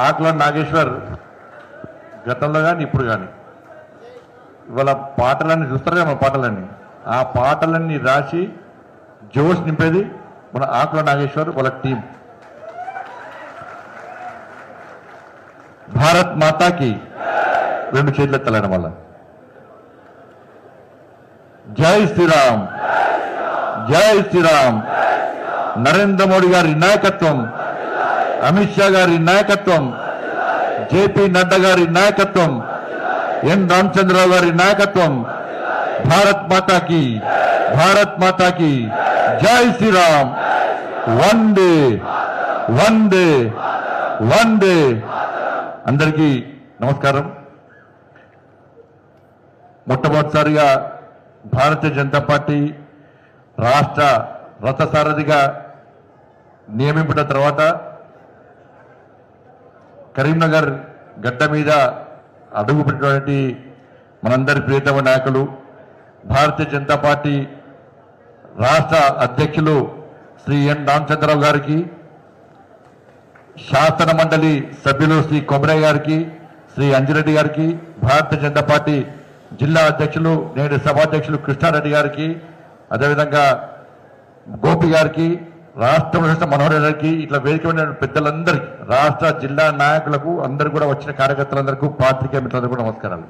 ఆకుల నాగేశ్వర్ గతంలో కానీ ఇప్పుడు కానీ ఇవాళ పాటలన్నీ చూస్తారు కదా మన పాటలన్నీ ఆ పాటలన్నీ రాసి జోష్ నింపేది మన ఆకుల నాగేశ్వర్ వాళ్ళ టీం. భారత్ మాతాకి రెండు చేతులు ఎత్తాలన్న వల్ల జై శ్రీరామ్, జై శ్రీరామ్. నరేంద్ర మోడీ గారి నాయకత్వం, అమిత్ షా గారి నాయకత్వం, జేపీ నడ్డా గారి నాయకత్వం, ఎన్ రామచంద్రరావు గారి నాయకత్వం. భారత్ మాతాకి, భారత్ మాతాకి జై శ్రీరామ్. వందే వందే వందే. అందరికీ నమస్కారం. మొట్టమొదటిసారిగా భారతీయ జనతా పార్టీ రాష్ట్ర రథసారథిగా నియమించిన తర్వాత కరీంనగర్ గడ్డ మీద అడుగుపెట్టినటువంటి మనందరి ప్రియతమ నాయకులు భారతీయ జనతా పార్టీ రాష్ట్ర అధ్యక్షులు శ్రీ ఎన్ రామచంద్రరావు గారికి, శాసన మండలి సభ్యులు శ్రీ కొమరయ్య గారికి, శ్రీ అంజిరెడ్డి గారికి, భారతీయ జనతా పార్టీ జిల్లా అధ్యక్షులు నేడు సభాధ్యక్షులు కృష్ణారెడ్డి గారికి, అదేవిధంగా గోపి గారికి, రాష్ట్ర మనోహర్ గారికి, ఇట్లా వేదిక పెద్దలందరికీ, రాష్ట్ర జిల్లా నాయకులకు, అందరూ కూడా వచ్చిన కార్యకర్తలందరికీ, పాత్రికేయ మిత్రులందరూ కూడా నమస్కారాలు.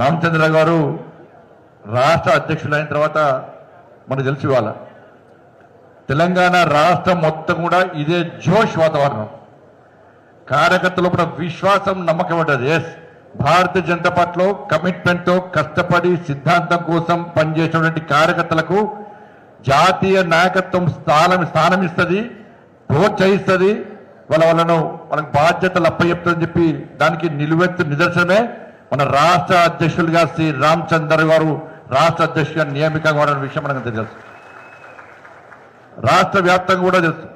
రామచంద్ర గారు రాష్ట్ర అధ్యక్షులు అయిన తర్వాత మనకు తెలిసి ఇవాళ తెలంగాణ రాష్ట్రం మొత్తం కూడా ఇదే జోష్ వాతావరణం. కార్యకర్తలు కూడా విశ్వాసం, నమ్మకం ఉంటుంది. ఎస్, భారతీయ జనతా పార్టీలో కమిట్మెంట్తో కష్టపడి సిద్ధాంతం కోసం పనిచేసినటువంటి కార్యకర్తలకు జాతీయ నాయకత్వం స్థానం ఇస్తుంది, ప్రోత్సహిస్తుంది, వాళ్ళకి బాధ్యతలు అప్పచెప్తుందని చెప్పి దానికి నిలువెత్తు నిదర్శనమే మన రాష్ట్ర అధ్యక్షులుగా శ్రీ రామచంద్ర గారు రాష్ట్ర అధ్యక్షుడిగా నియామకం కావడం విషయం మనకు తెలుసు. రాష్ట్ర వ్యాప్తంగా కూడా తెలుసు.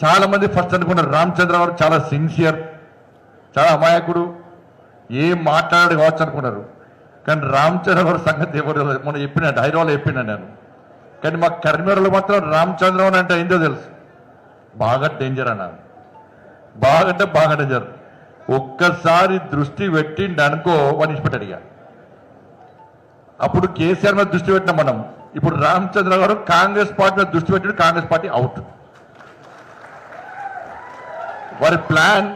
చాలా మంది ఫస్ట్ అనుకున్నారు రామచంద్ర గారు చాలా సిన్సియర్, చాలా అమాయకుడు, ఏం మాట్లాడాడు కావచ్చు అనుకున్నారు. కానీ రామచంద్ర గారు సంగతి ఎవరు మనం చెప్పినట్టు హైదరాబాద్లో చెప్పినా నేను. కానీ మా కరీంనగర్లో మాత్రం రామచంద్రరావు అంటే ఏంటో తెలుసు, బాగా డేంజర్ అన్నారు. బాగా అంటే బాగా డేంజర్. ఒక్కసారి దృష్టి పెట్టిండి అనుకో వాడిని పెట్టాడు. ఇక అప్పుడు కేసీఆర్ మీద దృష్టి పెట్టినాం మనం, ఇప్పుడు రామచంద్ర గారు కాంగ్రెస్ పార్టీ మీద దృష్టి పెట్టాడు, కాంగ్రెస్ పార్టీ అవుట్. వారి ప్లాన్,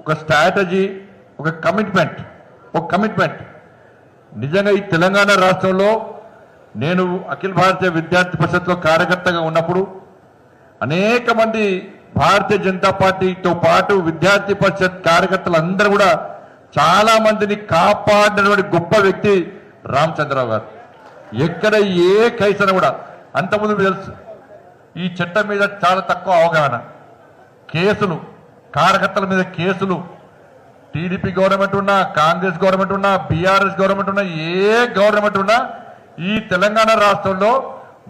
ఒక స్ట్రాటజీ, ఒక కమిట్మెంట్. నిజంగా ఈ తెలంగాణ రాష్ట్రంలో నేను అఖిల భారతీయ విద్యార్థి పరిషత్లో కార్యకర్తగా ఉన్నప్పుడు అనేక మంది భారతీయ జనతా పార్టీతో పాటు విద్యార్థి పరిషత్ కార్యకర్తలందరూ కూడా చాలా మందిని కాపాడినటువంటి గొప్ప వ్యక్తి రామచంద్రరావు గారు. ఎక్కడ ఏ కైసన కూడా అంతకుముందు తెలుసు ఈ చట్టం మీద చాలా తక్కువ అవగాహన, కేసులు, కార్యకర్తల మీద కేసులు, టీడీపీ గవర్నమెంట్ ఉన్నా, కాంగ్రెస్ గవర్నమెంట్ ఉన్నా, బీఆర్ఎస్ గవర్నమెంట్ ఉన్నా, ఏ గవర్నమెంట్ ఉన్నా ఈ తెలంగాణ రాష్ట్రంలో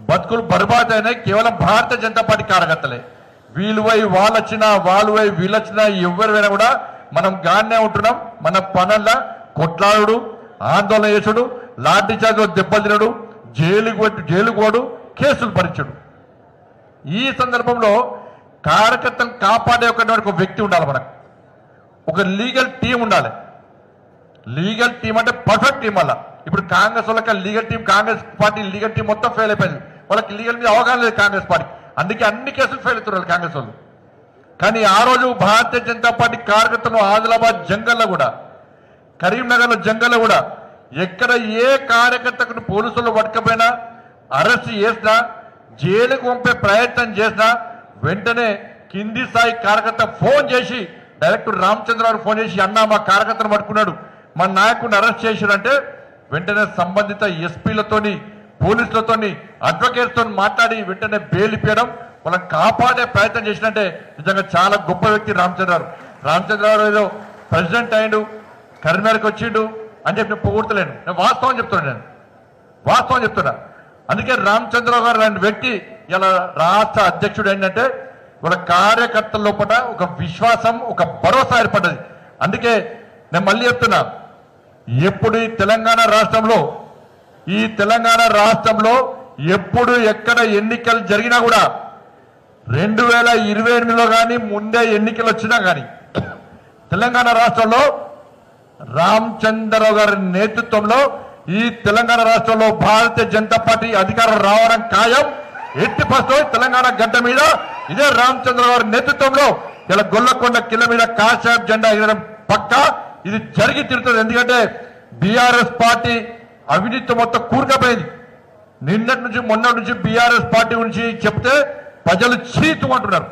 బతుకులు బర్బాద్ అయినాయి కేవలం భారతీయ జనతా పార్టీ కార్యకర్తలే. వీళ్ళువై వాళ్ళు వచ్చినా, వాళ్ళువై వీళ్ళు వచ్చినా, ఎవరివైనా కూడా మనం గానే ఉంటున్నాం. మన పనుల్లో కొట్లాడు, ఆందోళన చేసుడు, లాఠీ చార్జ్లో దెబ్బలు తినడు, జైలుకు పోడు, కేసులు భరించడు. ఈ సందర్భంలో కార్యకర్తలను కాపాడే ఒక వ్యక్తి ఉండాలి. మనకు ఒక లీగల్ టీం ఉండాలి. లీగల్ టీం అంటే పర్ఫెక్ట్ టీం. వల్ల ఇప్పుడు కాంగ్రెస్ వాళ్ళకి legal team, Congress party legal team మొత్తం ఫెయిల్ అయిపోయింది. వాళ్ళకి లీగల్ మీద అవగాహన లేదు కాంగ్రెస్ పార్టీ, అందుకే అన్ని కేసులు ఫెయిల్ అవుతున్నారు కాంగ్రెస్ వాళ్ళు. కానీ ఆ రోజు భారతీయ జనతా పార్టీ కార్యకర్తలు ఆదిలాబాద్ జంగల్లో కూడా, కరీంనగర్లో జంగల్లో కూడా ఎక్కడ ఏ కార్యకర్తకు పోలీసులు పట్టుకపోయినా, అరెస్ట్ చేసినా, జైలుకు పంపే ప్రయత్నం చేసినా వెంటనే కింది స్థాయి కార్యకర్త ఫోన్ చేసి, డైరెక్టర్ రామచంద్రరావు ఫోన్ చేసి, అన్నా మా కార్యకర్తను పట్టుకున్నాడు, మా నాయకుడిని అరెస్ట్ చేశారంటే వెంటనే సంబంధిత ఎస్పీలతోని, పోలీసులతోని, అడ్వకేట్స్తో మాట్లాడి వెంటనే బెయిల్ ఇప్పించడం, వాళ్ళని కాపాడే ప్రయత్నం చేసినట్టే నిజంగా చాలా గొప్ప వ్యక్తి రామచంద్రరావు. రామచంద్రరావు ఏదో ప్రెసిడెంట్ అయ్యిండు, కరీంనగర్కి వచ్చిండు అని చెప్పి పొగుడతలేను, నేను వాస్తవం చెప్తున్నా. అందుకే రామచంద్రరావు గారు లాంటి వ్యక్తి ఇలా రాష్ట్ర అధ్యక్షుడు ఏంటంటే వాళ్ళ కార్యకర్తల లోపల ఒక విశ్వాసం, ఒక భరోసా ఏర్పడ్డది. అందుకే నేను మళ్ళీ చెప్తున్నా, ఎప్పుడు ఈ తెలంగాణ రాష్ట్రంలో ఎప్పుడు ఎక్కడ ఎన్నికలు జరిగినా కూడా 2028లో కానీ ముందే ఎన్నికలు వచ్చినా కానీ తెలంగాణ రాష్ట్రంలో రామచంద్రరావు గారి నేతృత్వంలో ఈ తెలంగాణ రాష్ట్రంలో భారతీయ జనతా పార్టీ అధికారం రావడం ఖాయం. ఎట్టి పరిస్థితుల్లో తెలంగాణ గడ్డ మీద ఇదే రామచంద్రరావు గారి నేతృత్వంలో ఇలా గొల్లకొండ కింద మీద కాషాయం జెండా ఎగరడం పక్కా. ఇది జరిగి తీరుతుంది. ఎందుకంటే బీఆర్ఎస్ పార్టీ అవినీతి మొత్తం కూరుకపోయింది. నిన్నటి నుంచి మొన్నటి నుంచి బీఆర్ఎస్ పార్టీ గురించి చెప్తే ప్రజలు చీతు అంటున్నారు.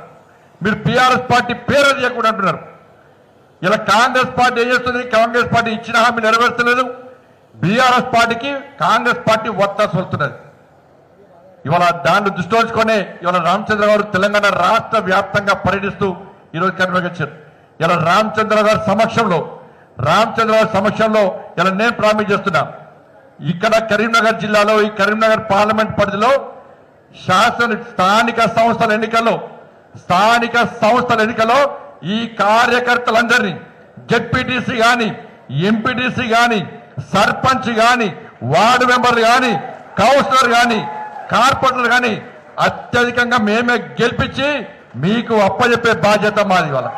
మీరు బీఆర్ఎస్ పార్టీ పేరు చేయకుండా అంటున్నారు. ఇలా కాంగ్రెస్ పార్టీ ఏం చేస్తుంది? కాంగ్రెస్ పార్టీ ఇచ్చిన హామీ నెరవేర్చలేదు. బీఆర్ఎస్ పార్టీకి కాంగ్రెస్ పార్టీ ఒత్తాసు వస్తున్నది. ఇవాళ దాన్ని దృష్టిలో ఉంచుకొని ఇవాళ రామచంద్ర గారు తెలంగాణ రాష్ట్ర వ్యాప్తంగా పర్యటిస్తూ ఈరోజు కన్వెన్షన్ ఇలా రామచంద్ర గారి సమక్షంలో ఇలా నేను ప్రామిస్ చేస్తున్నా. ఇక్కడ కరీంనగర్ జిల్లాలో ఈ కరీంనగర్ పార్లమెంట్ పరిధిలో స్థానిక సంస్థల ఎన్నికల్లో ఈ కార్యకర్తలందరినీ జెడ్పీటీసీ గాని, ఎంపీటీసీ గాని, సర్పంచ్ గాని, వార్డు మెంబర్లు గాని, కౌన్సిలర్ గాని, కార్పొరేటర్లు గాని అత్యధికంగా మేమే గెలిపించి మీకు అప్పచెప్పే బాధ్యత మాది. వాళ్ళ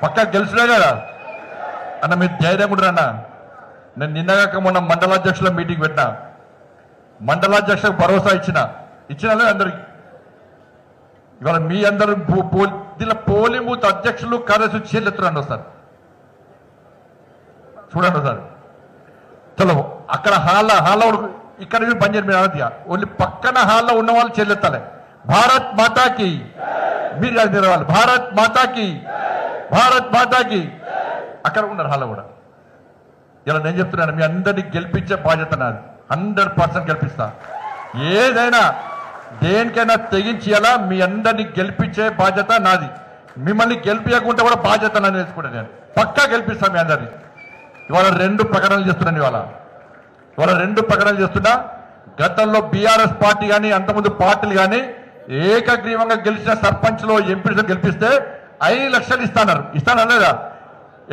పక్కా గెలిచినా కదా అన్న, మీరు ధైర్యం కూడా అన్న. నేను నిన్నగాక మొన్న మండలాధ్యక్షుల మీటింగ్ పెట్టినా. మండలాధ్యక్షులకు భరోసా ఇచ్చిన అందరికి. ఇవాళ మీ అందరూ దీనిలో పోలింగ్ బూత్ అధ్యక్షులు కార్యదర్శులు చేతులెత్తురండి వస్తారు. చూడండి సార్. చలో అక్కడ హాల్లో ఇక్కడ బంద్ చేయరు మీరు అనద్దిగా. ఓన్లీ పక్కన హాల్లో ఉన్న వాళ్ళు చేతులెత్తాలి. భారత్ మాతాకి మీరు తెరవాలి. భారత్ మాతాకి అక్కడ ఉన్నారు హాల్లో కూడా. ఇలా నేను చెప్తున్నాను, మీ అందరినీ గెలిపించే బాధ్యత నాది. 100% గెలిపిస్తా. ఏదైనా దేనికైనా తెగించేలా మీ అందరినీ గెలిపించే బాధ్యత నాది. మిమ్మల్ని గెలిపించకుండా కూడా బాధ్యత నాది వేసుకుంటాను. నేను పక్కా గెలిపిస్తాను మీ అందరినీ. ఇవాళ 2 ప్రకటనలు చేస్తున్నాను. ఇవాళ 2 ప్రకటనలు చేస్తున్నా. గతంలో బీఆర్ఎస్ పార్టీ కానీ అంతకుముందు పార్టీలు కానీ ఏకగ్రీవంగా గెలిచిన సర్పంచ్లో ఎంపీలో గెలిపిస్తే 5 లక్షలు ఇస్తానా లేదా?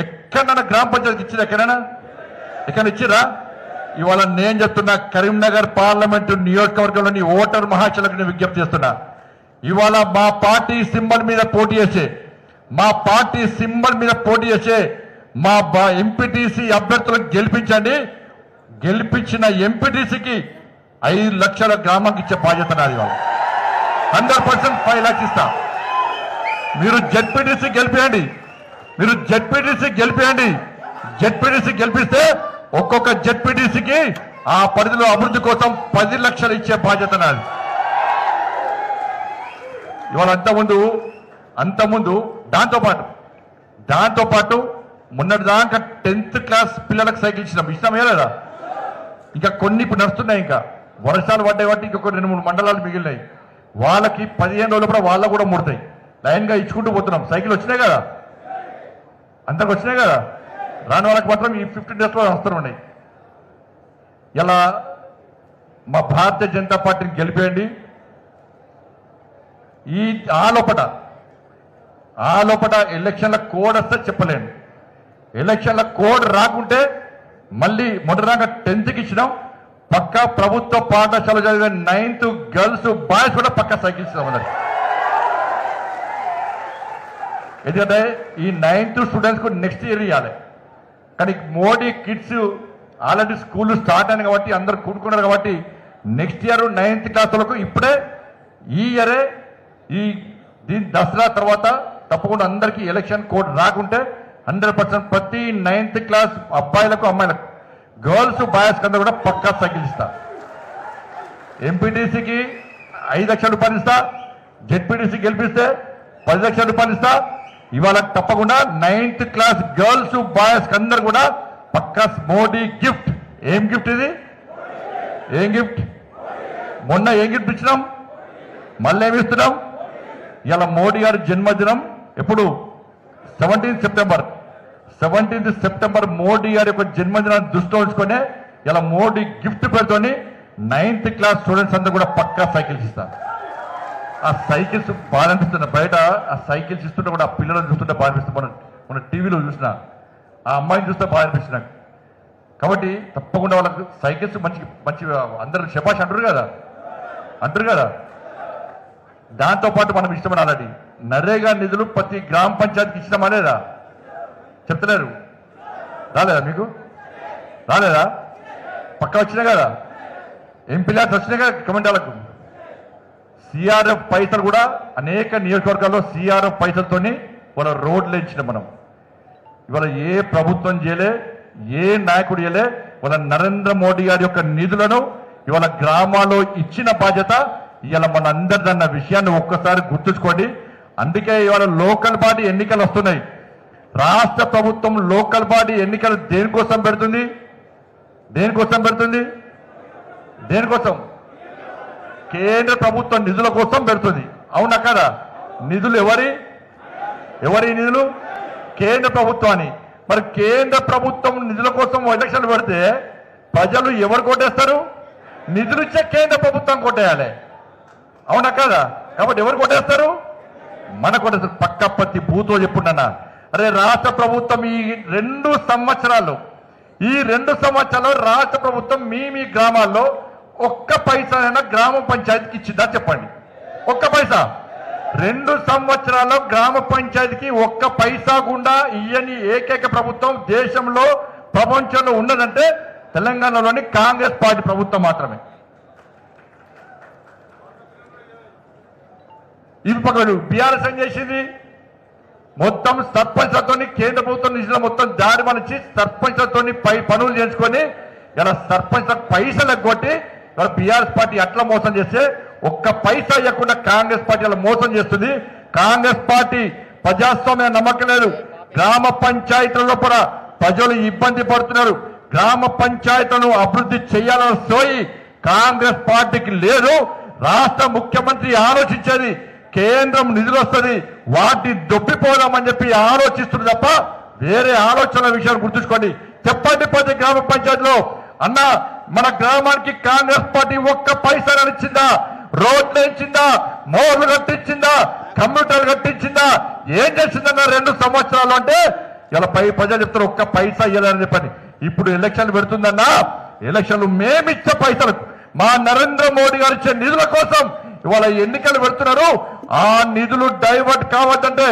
ఎక్కడన్నా గ్రామ పంచాయతీకి ఇచ్చిరా? ఎక్కడ ఇచ్చిరా? ఇవాళ నేను చెప్తున్నా, కరీంనగర్ పార్లమెంటు నియోజకవర్గంలోని ఓటర్ మహాశయులకు నేను విజ్ఞప్తి చేస్తున్నా. ఇవాళ మా పార్టీ సింబల్ మీద పోటీ చేసే మా ఎంపీటీసీ అభ్యర్థులకు గెలిపించండి. గెలిపించిన ఎంపీటీసీకి 5 లక్షల గ్రామానికి ఇచ్చే బాధ్యత నాది. వాళ్ళు 100% 5 lakhs ఇస్తా. మీరు జెడ్పీటీసీ గెలిపిస్తే ఒక్కొక్క జెడ్పీటీసీకి ఆ పరిధిలో అభివృద్ధి కోసం 10 లక్షలు ఇచ్చే బాధ్యత నాది. ఇవాళ అంతకుముందు దాంతో పాటు మొన్నటి దాకా 10th క్లాస్ పిల్లలకు సైకిల్ ఇచ్చినామే లేదా? ఇంకా కొన్ని ఇప్పుడు నడుస్తున్నాయి. ఇంకా వర్షాలు పడ్డాయి కాబట్టి ఇంకొక 2-3 మండలాలు మిగిలినాయి. వాళ్ళకి 15 రోజులు కూడా వాళ్ళకు కూడా ముడతాయి. లైన్గా ఇచ్చుకుంటూ పోతున్నాం. సైకిల్ వచ్చినాయి కదా, అందరికి వచ్చినాయి కదా. రాని వాళ్ళకి మాత్రం ఈ 15 days లో వస్తూ ఉన్నాయి. ఇలా మా భారతీయ జనతా పార్టీని గెలిపేయండి. ఆ లోపల ఎలక్షన్ల కోడ్ వస్తే చెప్పలేండి. ఎలక్షన్ల కోడ్ రాకుంటే మళ్ళీ మొదటిదాకా 10th ఇచ్చినాం. పక్కా ప్రభుత్వ పాఠశాల చదివే 9th గర్ల్స్ బాయ్స్ కూడా పక్కా సైకిల్ ఇచ్చినాం అందరికి. ఎందుకంటే ఈ 9th స్టూడెంట్స్ కు నెక్స్ట్ ఇయర్ ఇవ్వాలి. కానీ Modi kids already school start అయినాయి కాబట్టి అందరు కూడుకున్నారు కాబట్టి నెక్స్ట్ ఇయర్ 9th క్లాస్ వాళ్ళకు ఇప్పుడే ఈ ఇయరే దీని దసరా తర్వాత తప్పకుండా అందరికీ ఎలక్షన్ కోడ్ రాకుంటే 100% ప్రతి 9th క్లాస్ అబ్బాయిలకు అమ్మాయిలకు గర్ల్స్ బాయ్స్ కింద కూడా పక్కా సైకిల్ ఇస్తా. ఎంపీటీసీకి 5 లక్షల రూపాయలు ఇస్తా. జెడ్పీటీసీ గెలిపిస్తే 10 లక్షల రూపాయలు ఇస్తా. ఇవాళ తప్పకుండా 9th క్లాస్ గర్ల్స్ బాయ్స్ అందరు కూడా పక్కా మోడీ గిఫ్ట్. ఏం గిఫ్ట్ ఇది? మొన్న ఏం గిఫ్ట్ ఇచ్చినాం, మళ్ళీ ఏమి ఇస్తున్నాం? ఇలా మోడీ గారి జన్మదినం ఎప్పుడు? 17th సెప్టెంబర్ మోడీ గారి యొక్క జన్మదినాన్ని దృష్టిలో ఉంచుకొని ఇలా మోడీ గిఫ్ట్ పేరుతోని 9th క్లాస్ స్టూడెంట్స్ అందరూ కూడా పక్కా సైకిల్స్ ఇస్తారు. ఆ సైకిల్స్ బాగా అనిపిస్తున్నాయి. బయట ఆ సైకిల్స్ ఇస్తుంటే కూడా ఆ పిల్లలను చూస్తుంటే బాగా అనిపిస్తుంది. మన టీవీలో చూసిన ఆ అమ్మాయిని చూస్తే బాగా అనిపిస్తుంది నాకు. కాబట్టి తప్పకుండా వాళ్ళకి సైకిల్స్ మంచి అందరూ శబాష్ అంటారు కదా. దాంతోపాటు మనం ఇష్టమని ఆల్రెడీ నరేగా నిధులు ప్రతి గ్రామ పంచాయతీకి ఇష్టమా లేదా? చెప్తలేరు. రాలేదా మీకు? రాలేదా? పక్క వచ్చినాయి కదా, ఎంపీ ల్యాడ్స్ వచ్చినాయి కదా కమెంటాలకు. సిఆర్ఎఫ్ పైసలు కూడా అనేక నియోజకవర్గాల్లో సిఆర్ఎఫ్ పైసలతోని వాళ్ళ రోడ్లు ఇచ్చిన మనం. ఇవాళ ఏ ప్రభుత్వం చేయలే, ఏ నాయకుడు చేయలే. వాళ్ళ నరేంద్ర మోడీ గారి యొక్క నిధులను ఇవాళ గ్రామాల్లో ఇచ్చిన బాధ్యత ఇవాళ మన అందరిదన్న విషయాన్ని ఒక్కసారి గుర్తుంచుకోండి. అందుకే ఇవాళ లోకల్ బాడీ ఎన్నికలు వస్తున్నాయి. రాష్ట్ర ప్రభుత్వం లోకల్ బాడీ ఎన్నికలు దేనికోసం పెడుతుంది? దేనికోసం పెడుతుంది? దేనికోసం? కేంద్ర ప్రభుత్వం నిధుల కోసం పెడుతుంది. అవునా కదా? నిధులు ఎవరి నిధులు? కేంద్ర ప్రభుత్వాన్ని. మరి కేంద్ర ప్రభుత్వం నిధుల కోసం ఎలక్షన్లు పెడితే ప్రజలు ఎవరు కొట్టేస్తారు? నిధులు ఇచ్చే కేంద్ర ప్రభుత్వం కొట్టేయాలి. అవునా కదా? కాబట్టి ఎవరు కొట్టేస్తారు? మన కొట్టేస్తారు. పక్క ప్రతి బూతో చెప్పుండన్నా, అరే రాష్ట్ర ప్రభుత్వం ఈ 2 సంవత్సరాలు రాష్ట్ర ప్రభుత్వం మీ గ్రామాల్లో ఒక్క పైసా అయినా గ్రామ పంచాయతీకి ఇచ్చిందా చెప్పండి? ఒక్క పైసా. 2 సంవత్సరాల్లో గ్రామ పంచాయతీకి ఒక్క పైసా గుండా ఇయ్యని ఏకైక ప్రభుత్వం దేశంలో ప్రపంచంలో ఉన్నదంటే తెలంగాణలోని కాంగ్రెస్ పార్టీ ప్రభుత్వం మాత్రమే. ఇవి పక్కన బీఆర్ఎస్ ఏం చేసింది? మొత్తం సర్పంచ్లతో కేంద్ర ప్రభుత్వం నిధులు మొత్తం దారి మనిచ్చి సర్పంచ్లతో పనులు చేసుకొని ఇలా సర్పంచ్లకు పైసలు ఎగ్గొట్టి ఇలా బీఆర్ఎస్ పార్టీ అట్లా మోసం చేస్తే ఒక్క పైసా ఇవ్వకుండా కాంగ్రెస్ పార్టీ అలా మోసం చేస్తుంది. కాంగ్రెస్ పార్టీ ప్రజాస్వామ్య నమ్మకం లేదు. గ్రామ పంచాయతీలలో కూడా ప్రజలు ఇబ్బంది పడుతున్నారు. గ్రామ పంచాయతీలను అభివృద్ధి చేయాలన్న సోయి కాంగ్రెస్ పార్టీకి లేదు. రాష్ట్ర ముఖ్యమంత్రి ఆలోచించేది కేంద్రం నిధులు వస్తుంది వాటిని దొబ్బిపోదామని చెప్పి ఆలోచిస్తుంది తప్ప వేరే ఆలోచన విషయాన్ని గుర్తుంచుకోండి. చెప్పండి ప్రతి గ్రామ పంచాయతీలో అన్న మన గ్రామానికి కాంగ్రెస్ పార్టీ ఒక్క పైసా ఇచ్చిందా? రోడ్లు ఇచ్చిందా? మోర్లు కట్టించిందా? కంప్యూటర్లు కట్టించిందా? ఏం చేసిందన్న 2 సంవత్సరాలు అంటే ఇలా ప్రజలు చెప్తారు ఒక్క పైసా ఇవ్వాలని చెప్పని. ఇప్పుడు ఎలక్షన్లు పెడుతుందన్నా, ఎలక్షన్లు మేమిచ్చే పైసలకు మా నరేంద్ర మోడీ గారు ఇచ్చే నిధుల కోసం ఇవాళ ఎన్నికలు పెడుతున్నారు. ఆ నిధులు డైవర్ట్ కావద్దంటే,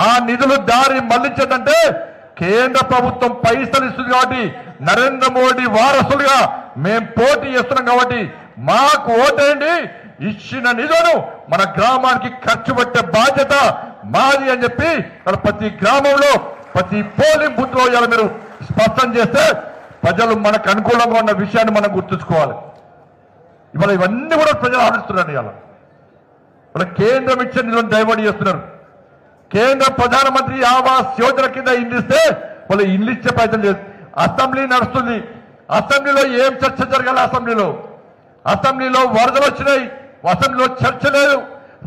ఆ నిధులు దారి మళ్లించదంటే కేంద్ర ప్రభుత్వం పైసలు ఇస్తుంది కాబట్టి నరేంద్ర మోడీ వారసులుగా మేం పోటీ చేస్తున్నాం కాబట్టి మాకు ఓటేయండి. ఇచ్చిన నిధులను మన గ్రామానికి ఖర్చు పెట్టే బాధ్యత మాది అని చెప్పి ప్రతి గ్రామంలో ప్రతి పోలింగ్ బూత్ లో ఇలా మీరు స్పష్టం చేస్తే ప్రజలు మనకు అనుకూలంగా ఉన్న విషయాన్ని మనం గుర్తుంచుకోవాలి. ఇవాళ ఇవన్నీ కూడా ప్రజలు ఆలోచిస్తున్నారు. ఇవాళ కేంద్రం ఇచ్చే నిధులను డైవర్ట్ చేస్తున్నారు. కేంద్ర ప్రధానమంత్రి ఆవాస్ యోజన కింద ఇల్లు ఇస్తే వాళ్ళు ఇల్లు ఇచ్చే ప్రయత్నం చేస్తారు. అసెంబ్లీ నడుస్తుంది. అసెంబ్లీలో ఏం చర్చ జరగాలి? అసెంబ్లీలో వరదలు వచ్చినాయి, అసెంబ్లీలో చర్చ లేదు.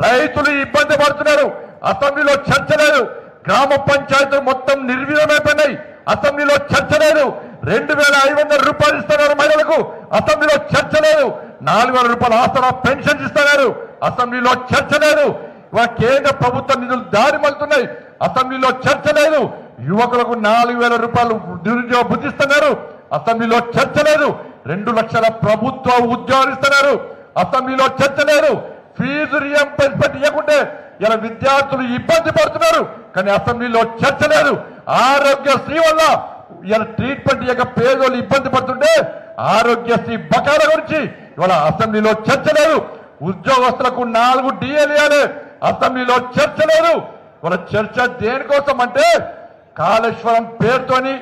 రైతులు ఇబ్బంది పడుతున్నారు, అసెంబ్లీలో చర్చ లేదు. గ్రామ పంచాయతీలు మొత్తం నిర్వీర్యమైపోయినాయి, అసెంబ్లీలో చర్చ లేదు. 2500 రూపాయలు ఇస్తున్నారు మహిళలకు, అసెంబ్లీలో చర్చ లేదు. 4000 రూపాయలు ఆసరా పెన్షన్ ఇస్తున్నారు, అసెంబ్లీలో చర్చ లేదు. కేంద్ర ప్రభుత్వ నిధులు దారి మళ్తున్నాయి, అసెంబ్లీలో చర్చ లేదు. యువకులకు 4000 రూపాయలు నిరుద్యోగ బుద్ధిస్తున్నారు, అసెంబ్లీలో చర్చ లేదు. 2 లక్షల ప్రభుత్వ ఉద్యోగాలు ఇస్తున్నారు, అసెంబ్లీలో చర్చ లేదు. ఫీజు రియంబర్స్మెంట్ ఇవ్వకుంటే ఇలా విద్యార్థులు ఇబ్బంది పడుతున్నారు, కానీ అసెంబ్లీలో చర్చ లేదు. ఆరోగ్యశ్రీ వల్ల ఇలా ట్రీట్మెంట్ ఇవ్వక పేదోళ్ళు ఇబ్బంది పడుతుంటే ఆరోగ్యశ్రీ బకాయిల గురించి ఇవాళ అసెంబ్లీలో చర్చ లేదు. ఉద్యోగస్తులకు 4 డిఏలు ఇవ్వాలి, అసెంబ్లీలో చర్చ లేదు. ఇవాళ చర్చ దేనికోసం అంటే కాళేశ్వరం పేరుతోని,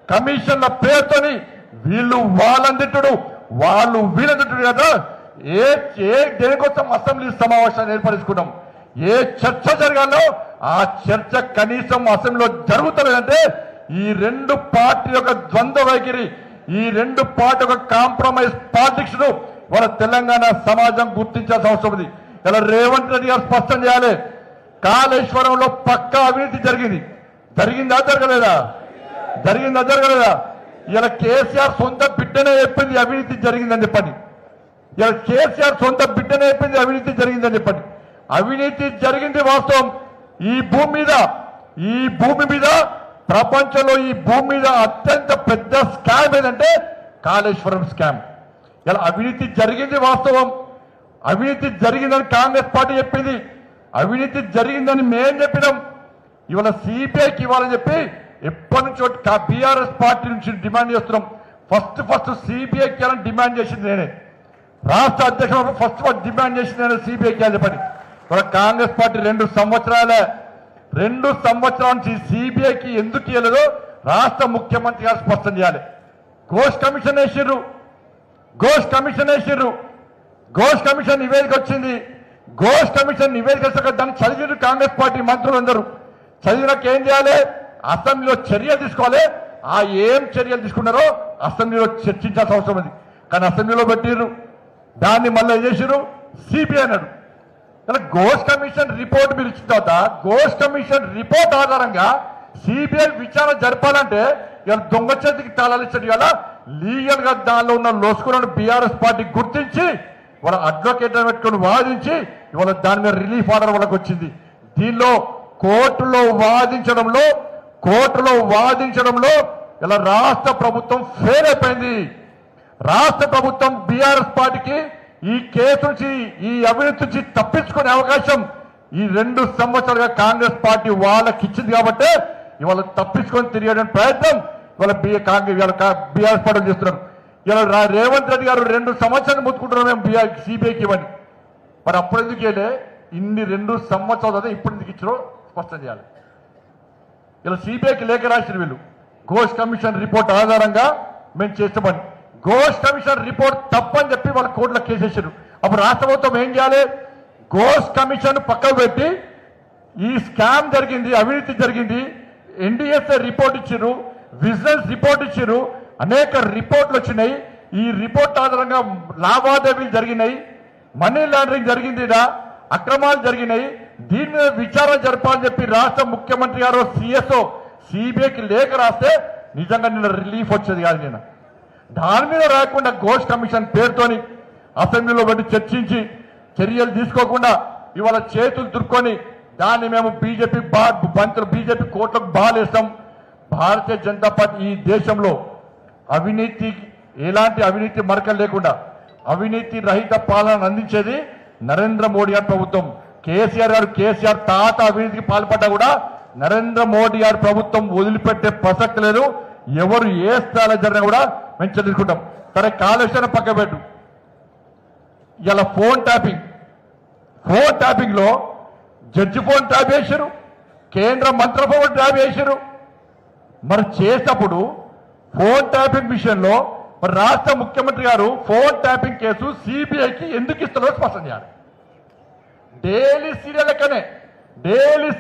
కమిషన్ల పేరుతోని వీళ్ళు వాళ్ళందిట్టుడు, వాళ్ళు వీళ్ళందిట్టుడు కదా. దేనికోసం అసెంబ్లీ సమావేశాన్ని ఏర్పరుచుకున్నాం. ఏ చర్చ జరగాలో ఆ చర్చ కనీసం అసెంబ్లీలో జరుగుతుందంటే ఈ 2 పార్టీ యొక్క ద్వంద్వ వైఖరి, ఈ 2 పార్టీ యొక్క కాంప్రమైజ్ పాలిటిక్స్ ను వాళ్ళ తెలంగాణ సమాజం గుర్తించాల్సిన అవసరం ఉంది. ఇలా రేవంత్ రెడ్డి గారు స్పష్టం చేయాలి. కాళేశ్వరంలో పక్కా అవినీతి జరిగిందా జరగలేదా? ఇలా కేసీఆర్ సొంత బిడ్డనే చెప్పింది అవినీతి జరిగిందని చెప్పండి. ఇలా కేసీఆర్ సొంత బిడ్డనే చెప్పింది అవినీతి జరిగిందని చెప్పండి. అవినీతి జరిగింది వాస్తవం. ఈ భూమి మీద ప్రపంచంలో ఈ భూమి మీద అత్యంత పెద్ద స్కామ్ ఏదంటే కాళేశ్వరం స్కామ్. ఇలా అవినీతి జరిగింది వాస్తవం. అవినీతి జరిగిందని కాంగ్రెస్ పార్టీ చెప్పింది, అవినీతి జరిగిందని మేం చెప్పినాం. ఇవాళ సిబిఐకి ఇవ్వాలని చెప్పి ఎప్పటి నుంచో బీఆర్ఎస్ పార్టీ నుంచి డిమాండ్ చేస్తున్నాం. ఫస్ట్ సిబిఐకి ఇవ్వాలని డిమాండ్ చేసింది నేనే, రాష్ట్ర అధ్యక్షుడు ఫస్ట్ డిమాండ్ చేసింది నేను సిబిఐకి అని చెప్పని. ఇవాళ కాంగ్రెస్ పార్టీ 2 సంవత్సరాల నుంచి సిబిఐకి ఎందుకు ఇవ్వలేదో రాష్ట్ర ముఖ్యమంత్రి గారు స్పష్టం చేయాలి. ఘోష్ కమిషన్ వేసిర్రు, ఘోష్ కమిషన్ నివేదిక వచ్చింది. ఘోష్ కమిషన్ నివేదిక వచ్చాక దాన్ని చదివిరు కాంగ్రెస్ పార్టీ మంత్రులు అందరూ. చదివినాక ఏం చేయాలి? అసెంబ్లీలో చర్యలు తీసుకోవాలి. ఆ ఏం చర్యలు తీసుకున్నారో అసెంబ్లీలో చర్చించాల్సిన అవసరం ఉంది. కానీ అసెంబ్లీలో పెట్టిర్రు, దాన్ని మళ్ళీ ఏం చేసిర్రు? సిబిఐ అన్నాడు. ఇలా ఘోష్ కమిషన్ రిపోర్ట్ మీరు ఇచ్చిన తర్వాత ఘోష్ కమిషన్ రిపోర్ట్ ఆధారంగా సిబిఐ విచారణ జరపాలంటే ఇలా దొంగ చేతికి తాళాలు ఇచ్చాడు. ఇలా లీగల్ గా దానిలో ఉన్న లోసుకున్న బీఆర్ఎస్ పార్టీ గుర్తించి వాళ్ళ అడ్వకేట్ పెట్టుకుని వాదించి ఇవాళ దాని మీద రిలీఫ్ ఆర్డర్ వాళ్ళకి వచ్చింది. దీనిలో కోర్టులో వాదించడంలో ఇలా రాష్ట్ర ప్రభుత్వం ఫెయిల్ అయిపోయింది. రాష్ట్ర ప్రభుత్వం బీఆర్ఎస్ పార్టీకి ఈ కేసు నుంచి, ఈ అవినీతి నుంచి తప్పించుకునే అవకాశం ఈ 2 సంవత్సరాలుగా కాంగ్రెస్ పార్టీ వాళ్ళకి ఇచ్చింది. కాబట్టి ఇవాళ తప్పించుకొని తిరిగేటువంటి ప్రయత్నం ఇవాళ బీఆర్ఎస్ పార్టీ చేస్తున్నారు. ఇలా రేవంత్ రెడ్డి గారు 2 సంవత్సరాలు ముట్టుకుంటున్నాం మేము సిబిఐకి ఇవ్వని. మరి అప్పుడు ఎందుకు వెళ్ళే ఇన్ని 2 సంవత్సరాలు ఇప్పుడు ఎందుకు ఇచ్చారో స్పష్టం చేయాలి. ఇలా సిబిఐకి లేఖ రాసిన వీళ్ళు ఘోష్ కమిషన్ రిపోర్ట్ ఆధారంగా మేము చేస్తామని. ఘోష్ కమిషన్ రిపోర్ట్ తప్పని చెప్పి వాళ్ళ కోర్టులో కేసేసారు. అప్పుడు రాష్ట్ర ప్రభుత్వం ఏం చేయాలి? ఘోష్ కమిషన్ పక్కకు పెట్టి ఈ స్కామ్ జరిగింది, అవినీతి జరిగింది, ఎన్డీఎస్ఏ రిపోర్ట్ ఇచ్చారు, విజిలెన్స్ రిపోర్ట్ ఇచ్చారు, అనేక రిపోర్ట్లు వచ్చినాయి. ఈ రిపోర్ట్ ఆధారంగా లావాదేవీలు జరిగినాయి, మనీ లాండరింగ్ జరిగింది, అక్రమాలు జరిగినాయి, దీని మీద విచారణ జరపాలని చెప్పి రాష్ట్ర ముఖ్యమంత్రి గారు సిఎస్ఓ సిబిఐకి లేఖ రాస్తే నిజంగా నిన్న రిలీఫ్ వచ్చేది కాదు. నిన్న దాని మీద రాకుండా ఘోష్ కమిషన్ పేరుతోని అసెంబ్లీలో పెట్టి చర్చించి చర్యలు తీసుకోకుండా ఇవాళ చేతులు దుర్కొని దాన్ని మేము బీజేపీ కోర్టులకు బాలేస్తాం. భారతీయ జనతా పార్టీ ఈ దేశంలో ఎలాంటి అవినీతి మరకలు లేకుండా అవినీతి రహిత పాలన అందించేది నరేంద్ర మోడీ గారి ప్రభుత్వం. కేసీఆర్ తాత అవినీతికి పాల్పడ్డా కూడా నరేంద్ర మోడీ గారి ప్రభుత్వం వదిలిపెట్టే ప్రసక్తి లేదు. ఎవరు ఏ స్థాయిలో జరిగినా కూడా మేము చదువుకుంటాం. సరే, కాళేశ్వరం పక్క పెట్టు. ఇలా ఫోన్ ట్యాపింగ్ లో జడ్జి ఫోన్ ట్యాప్ చేశారు, కేంద్ర మంత్రి ఫోన్ ట్యాప్ చేశారు. మరి చేసినప్పుడు ఫోన్ ట్యాపింగ్ విషయంలో మరి రాష్ట్ర ముఖ్యమంత్రి గారు ఫోన్ ట్యాపింగ్ కేసు సిబిఐకి ఎందుకు ఇస్తున్నారో స్పష్టం చేయాలి. డైలీ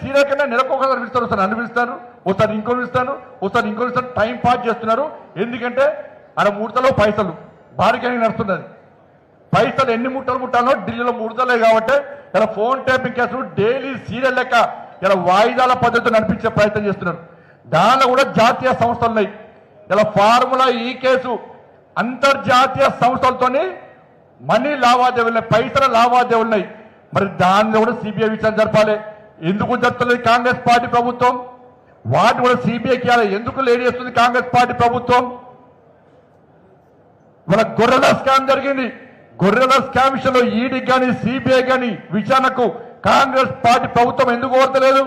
సీరియల్ కన్నా నెలకు ఒకసారి పిలుస్తారు, ఒకసారి నన్ను పిలుస్తారు, ఒకసారి ఇంకో పిలుస్తారు, టైం పాస్ చేస్తున్నారు. ఎందుకంటే ఆడ ముడతలో పైసలు భారీగా నడుస్తున్నది. పైసలు ఎన్ని ముట్టలు ముట్టాలో ఢిల్లీలో ముడతలే. కాబట్టి ఇలా ఫోన్ ట్యాపింగ్ కేసులు డైలీ సీరియల్ లెక్క ఇలా వాయిదాల పద్ధతితో నడిపించే ప్రయత్నం చేస్తున్నారు. దానిలో కూడా జాతీయ సంస్థలు ఉన్నాయి. ఇలా ఫార్ములా ఈ కేసు అంతర్జాతీయ సంస్థలతోని మనీ లావాదేవీలు, పైసల లావాదేవీలు ఉన్నాయి. మరి దానిలో కూడా సిబిఐ విచారణ జరపాలి. ఎందుకు జరుపుతుంది కాంగ్రెస్ పార్టీ ప్రభుత్వం? వాటిని కూడా సిబిఐకి ఇవ్వాలి. ఎందుకు లేట్ చేస్తుంది కాంగ్రెస్ పార్టీ ప్రభుత్వం? మన గొర్రెల స్కామ్ జరిగింది. గొర్రెల స్కామ్ విషయంలో ఈడీ కానీ సిబిఐ కానీ విచారణకు కాంగ్రెస్ పార్టీ ప్రభుత్వం ఎందుకు కోరతలేదు?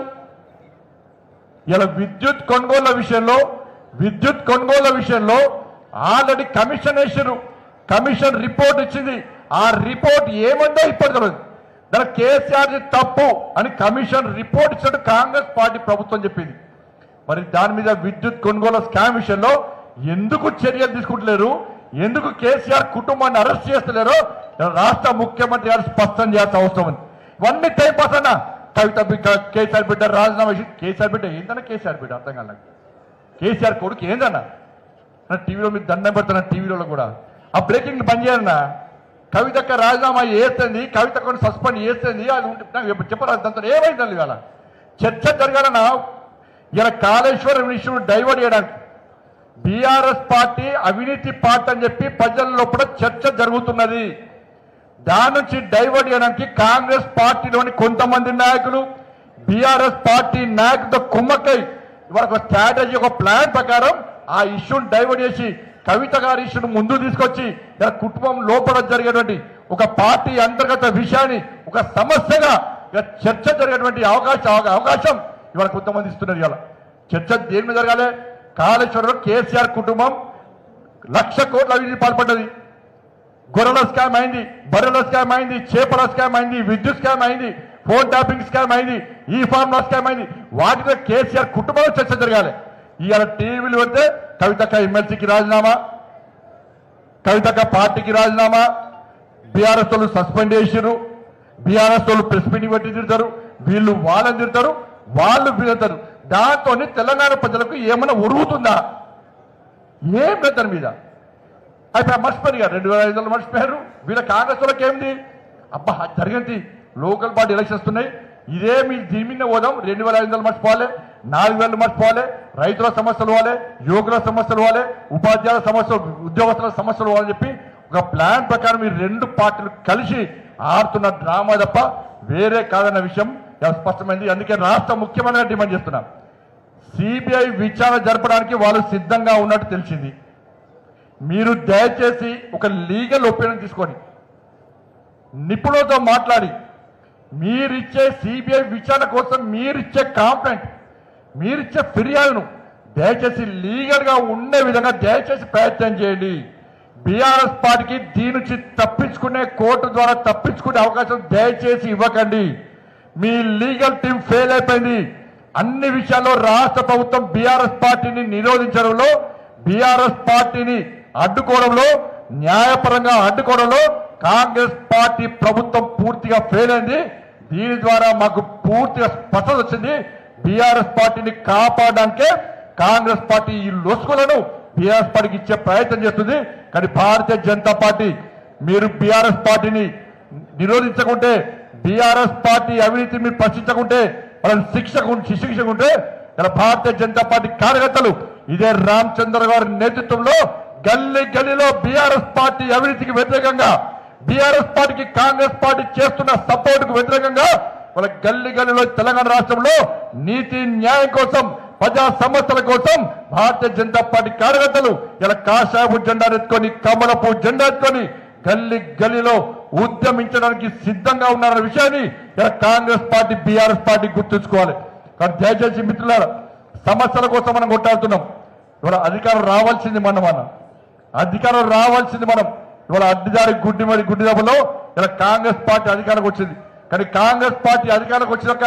ఇలా విద్యుత్ కొనుగోళ్ల విషయంలో ఆల్రెడీ కమిషన్ వేసారు. కమిషన్ రిపోర్ట్ ఇచ్చింది. ఆ రిపోర్ట్ ఏమందో ఇప్పటి తెలియదు. దాని కేసీఆర్ తప్పు అని కమిషన్ రిపోర్ట్ ఇచ్చినట్టు కాంగ్రెస్ పార్టీ ప్రభుత్వం చెప్పింది. మరి దాని మీద విద్యుత్ కొనుగోలు స్కామ్ విషయంలో ఎందుకు చర్యలు తీసుకుంటలేరు? ఎందుకు కేసీఆర్ కుటుంబాన్ని అరెస్ట్ చేస్తలేరో రాష్ట్ర ముఖ్యమంత్రి గారు స్పష్టం చేయాల్సిన అవసరం ఉంది. ఇవన్నీ టైం పాస్ అన్నా. కవిత బిడ్డ, కేసీఆర్ బిడ్డ రాజీనామా చేసి, కేసీఆర్ బిడ్డ ఏందన్నా? కేసీఆర్ బిడ్డ అర్థం కాదు నాకు. కేసీఆర్ కొడుకు ఏందన్నా? టీవీలో మీరు దండం పెడుతున్నా, టీవీలో కూడా ఆ బ్రేకింగ్ బంద్ చేయాలన్నా. కవితక్క రాజీనామా చేస్తుంది, కవితకు సస్పెండ్ చేస్తుంది, అది చెప్పరా? దాంతో ఏమైందండి? ఇవాళ చర్చ జరగాలన్నా. ఇలా కాళేశ్వరం ఇష్యూ డైవర్ట్ చేయడానికి బీఆర్ఎస్ పార్టీ అవినీతి పార్టీ అని చెప్పి ప్రజల్లో కూడా చర్చ జరుగుతున్నది. దాని నుంచి డైవర్ట్ చేయడానికి కాంగ్రెస్ పార్టీలోని కొంతమంది నాయకులు బీఆర్ఎస్ పార్టీ నాయకులతో కుమ్మక్కై ఇవాళ ఒక స్ట్రాటజీ, ఒక ప్లాన్ ప్రకారం ఆ ఇష్యూని డైవర్ట్ చేసి కవిత గారి ఇష్యూను ముందు తీసుకొచ్చి ఇలా కుటుంబం లోపల జరిగేటువంటి ఒక పార్టీ అంతర్గత విషయాన్ని ఒక సమస్యగా చర్చ జరిగేటువంటి అవకాశం ఇవాళ కొంతమంది ఇస్తున్నారు. ఇవాళ చర్చ దేని మీద జరగాలి? కాళేశ్వరంలో కేసీఆర్ కుటుంబం 1,00,000 కోట్ల అవినీతి పాల్పడ్డది. గొర్రెల స్కామ్ అయింది, బర్రెల స్కామ్ అయింది, చేపల స్కామ్ అయింది, విద్యుత్ స్కామ్ అయింది, ఫోన్ ట్యాపింగ్ స్కామ్ అయింది, ఈ ఫార్ములా స్కామ్ అయింది. వాటిలో కేసీఆర్ కుటుంబంలో చర్చ జరగాలి. ఇవాళ టీవీలు పెడితే కవితక్క ఎమ్మెల్సీకి రాజీనామా, కవితక్క పార్టీకి రాజీనామా, బీఆర్ఎస్ వాళ్ళు సస్పెండ్ చేసారు, బీఆర్ఎస్ వాళ్ళు ప్రెస్ మీటింగ్ పెట్టి తిడతారు, వీళ్ళు వాళ్ళని తిడతారు, వాళ్ళు వీళ్ళతారు. దాంతో తెలంగాణ ప్రజలకు ఏమైనా ఒరుగుతుందా? ఏం లేదు దాని మీద. అయిపోయి మర్చిపోయారు, 2,500 మర్చిపోయారు. వీళ్ళ కాంగ్రెస్ వాళ్ళకి ఏంది? అబ్బా జరిగింది లోకల్ బాడీ ఎలక్షన్స్ ఉన్నాయి, ఇదే మీరు దీని మీద పోదాం, 2,500 మర్చిపోవాలి, 4,000 మర్చిపోవాలి, రైతుల సమస్యలు వాళ్ళే, యువకుల సమస్యలు వాళ్ళే, ఉపాధ్యాయుల సమస్యలు, ఉద్యోగస్తుల సమస్యలు వాళ్ళని చెప్పి ఒక ప్లాన్ ప్రకారం ఈ రెండు పార్టీలు కలిసి ఆడుతున్న డ్రామా తప్ప వేరే కాదన్న విషయం స్పష్టమైంది. అందుకే రాష్ట్ర ముఖ్యమంత్రిగా డిమాండ్ చేస్తున్నాం, సిబిఐ విచారణ జరపడానికి వాళ్ళు సిద్ధంగా ఉన్నట్టు తెలిసింది. మీరు దయచేసి ఒక లీగల్ ఒపీనియన్ తీసుకొని నిపుణులతో మాట్లాడి మీరిచ్చే సిబిఐ విచారణ కోసం మీరిచ్చే కాంప్లైంట్, మీరిచ్చే ఫిర్యాదును దయచేసి లీగల్ గా ఉండే విధంగా దయచేసి ప్రయత్నం చేయండి. బీఆర్ఎస్ పార్టీకి దీని నుంచి తప్పించుకునే కోర్టు ద్వారా తప్పించుకునే అవకాశం దయచేసి ఇవ్వకండి. మీ లీగల్ టీం ఫెయిల్ అయిపోయింది. అన్ని విషయాల్లో రాష్ట్ర ప్రభుత్వం బీఆర్ఎస్ పార్టీని నిరోధించడంలో, బీఆర్ఎస్ పార్టీని అడ్డుకోవడంలో, న్యాయపరంగా అడ్డుకోవడంలో కాంగ్రెస్ పార్టీ ప్రభుత్వం పూర్తిగా ఫెయిల్ అయింది. దీని ద్వారా మాకు పూర్తిగా స్పష్టత వచ్చింది. బీఆర్ఎస్ పార్టీని కాపాడడానికే కాంగ్రెస్ పార్టీ ఈ లొసుగులను బీఆర్ఎస్ పార్టీకి ఇచ్చే ప్రయత్నం చేస్తుంది. కానీ భారతీయ జనతా పార్టీ మీరు బీఆర్ఎస్ పార్టీని నిరోధించకుంటే, బీఆర్ఎస్ పార్టీ అవినీతి మీరు ప్రశ్నించకుంటే, వాళ్ళని శిక్షించకుంటే ఇలా భారతీయ జనతా పార్టీ కార్యకర్తలు ఇదే రామచంద్ర గారి నేతృత్వంలో గల్లీ గల్లీలో బీఆర్ఎస్ పార్టీ అవినీతికి వ్యతిరేకంగా, బీఆర్ఎస్ పార్టీకి కాంగ్రెస్ పార్టీ చేస్తున్న సపోర్ట్ కు వ్యతిరేకంగా వాళ్ళ గల్లీ గల్లీలో తెలంగాణ రాష్ట్రంలో నీతి న్యాయం కోసం, ప్రజా సమస్యల కోసం భారతీయ జనతా పార్టీ కార్యకర్తలు ఇలా కాషాయపు జెండా ఎత్తుకొని, కమలపు జెండా ఎత్తుకొని గల్లీ గల్లీలో ఉద్యమించడానికి సిద్ధంగా ఉన్నారన్న విషయాన్ని ఇలా కాంగ్రెస్ పార్టీ బీఆర్ఎస్ పార్టీ గుర్తుంచుకోవాలి. కానీ దయచేసి మిత్రులారా, సమస్యల కోసం మనం కొట్టాడుతున్నాం. ఇవాళ అధికారం రావాల్సింది మనం అధికారం రావాల్సింది మనం. ఇవాళ అడ్డిదారి గుడ్డి దెబ్బలో ఇలా కాంగ్రెస్ పార్టీ అధికారంకి వచ్చింది. కానీ కాంగ్రెస్ పార్టీ అధికారంకి వచ్చినాక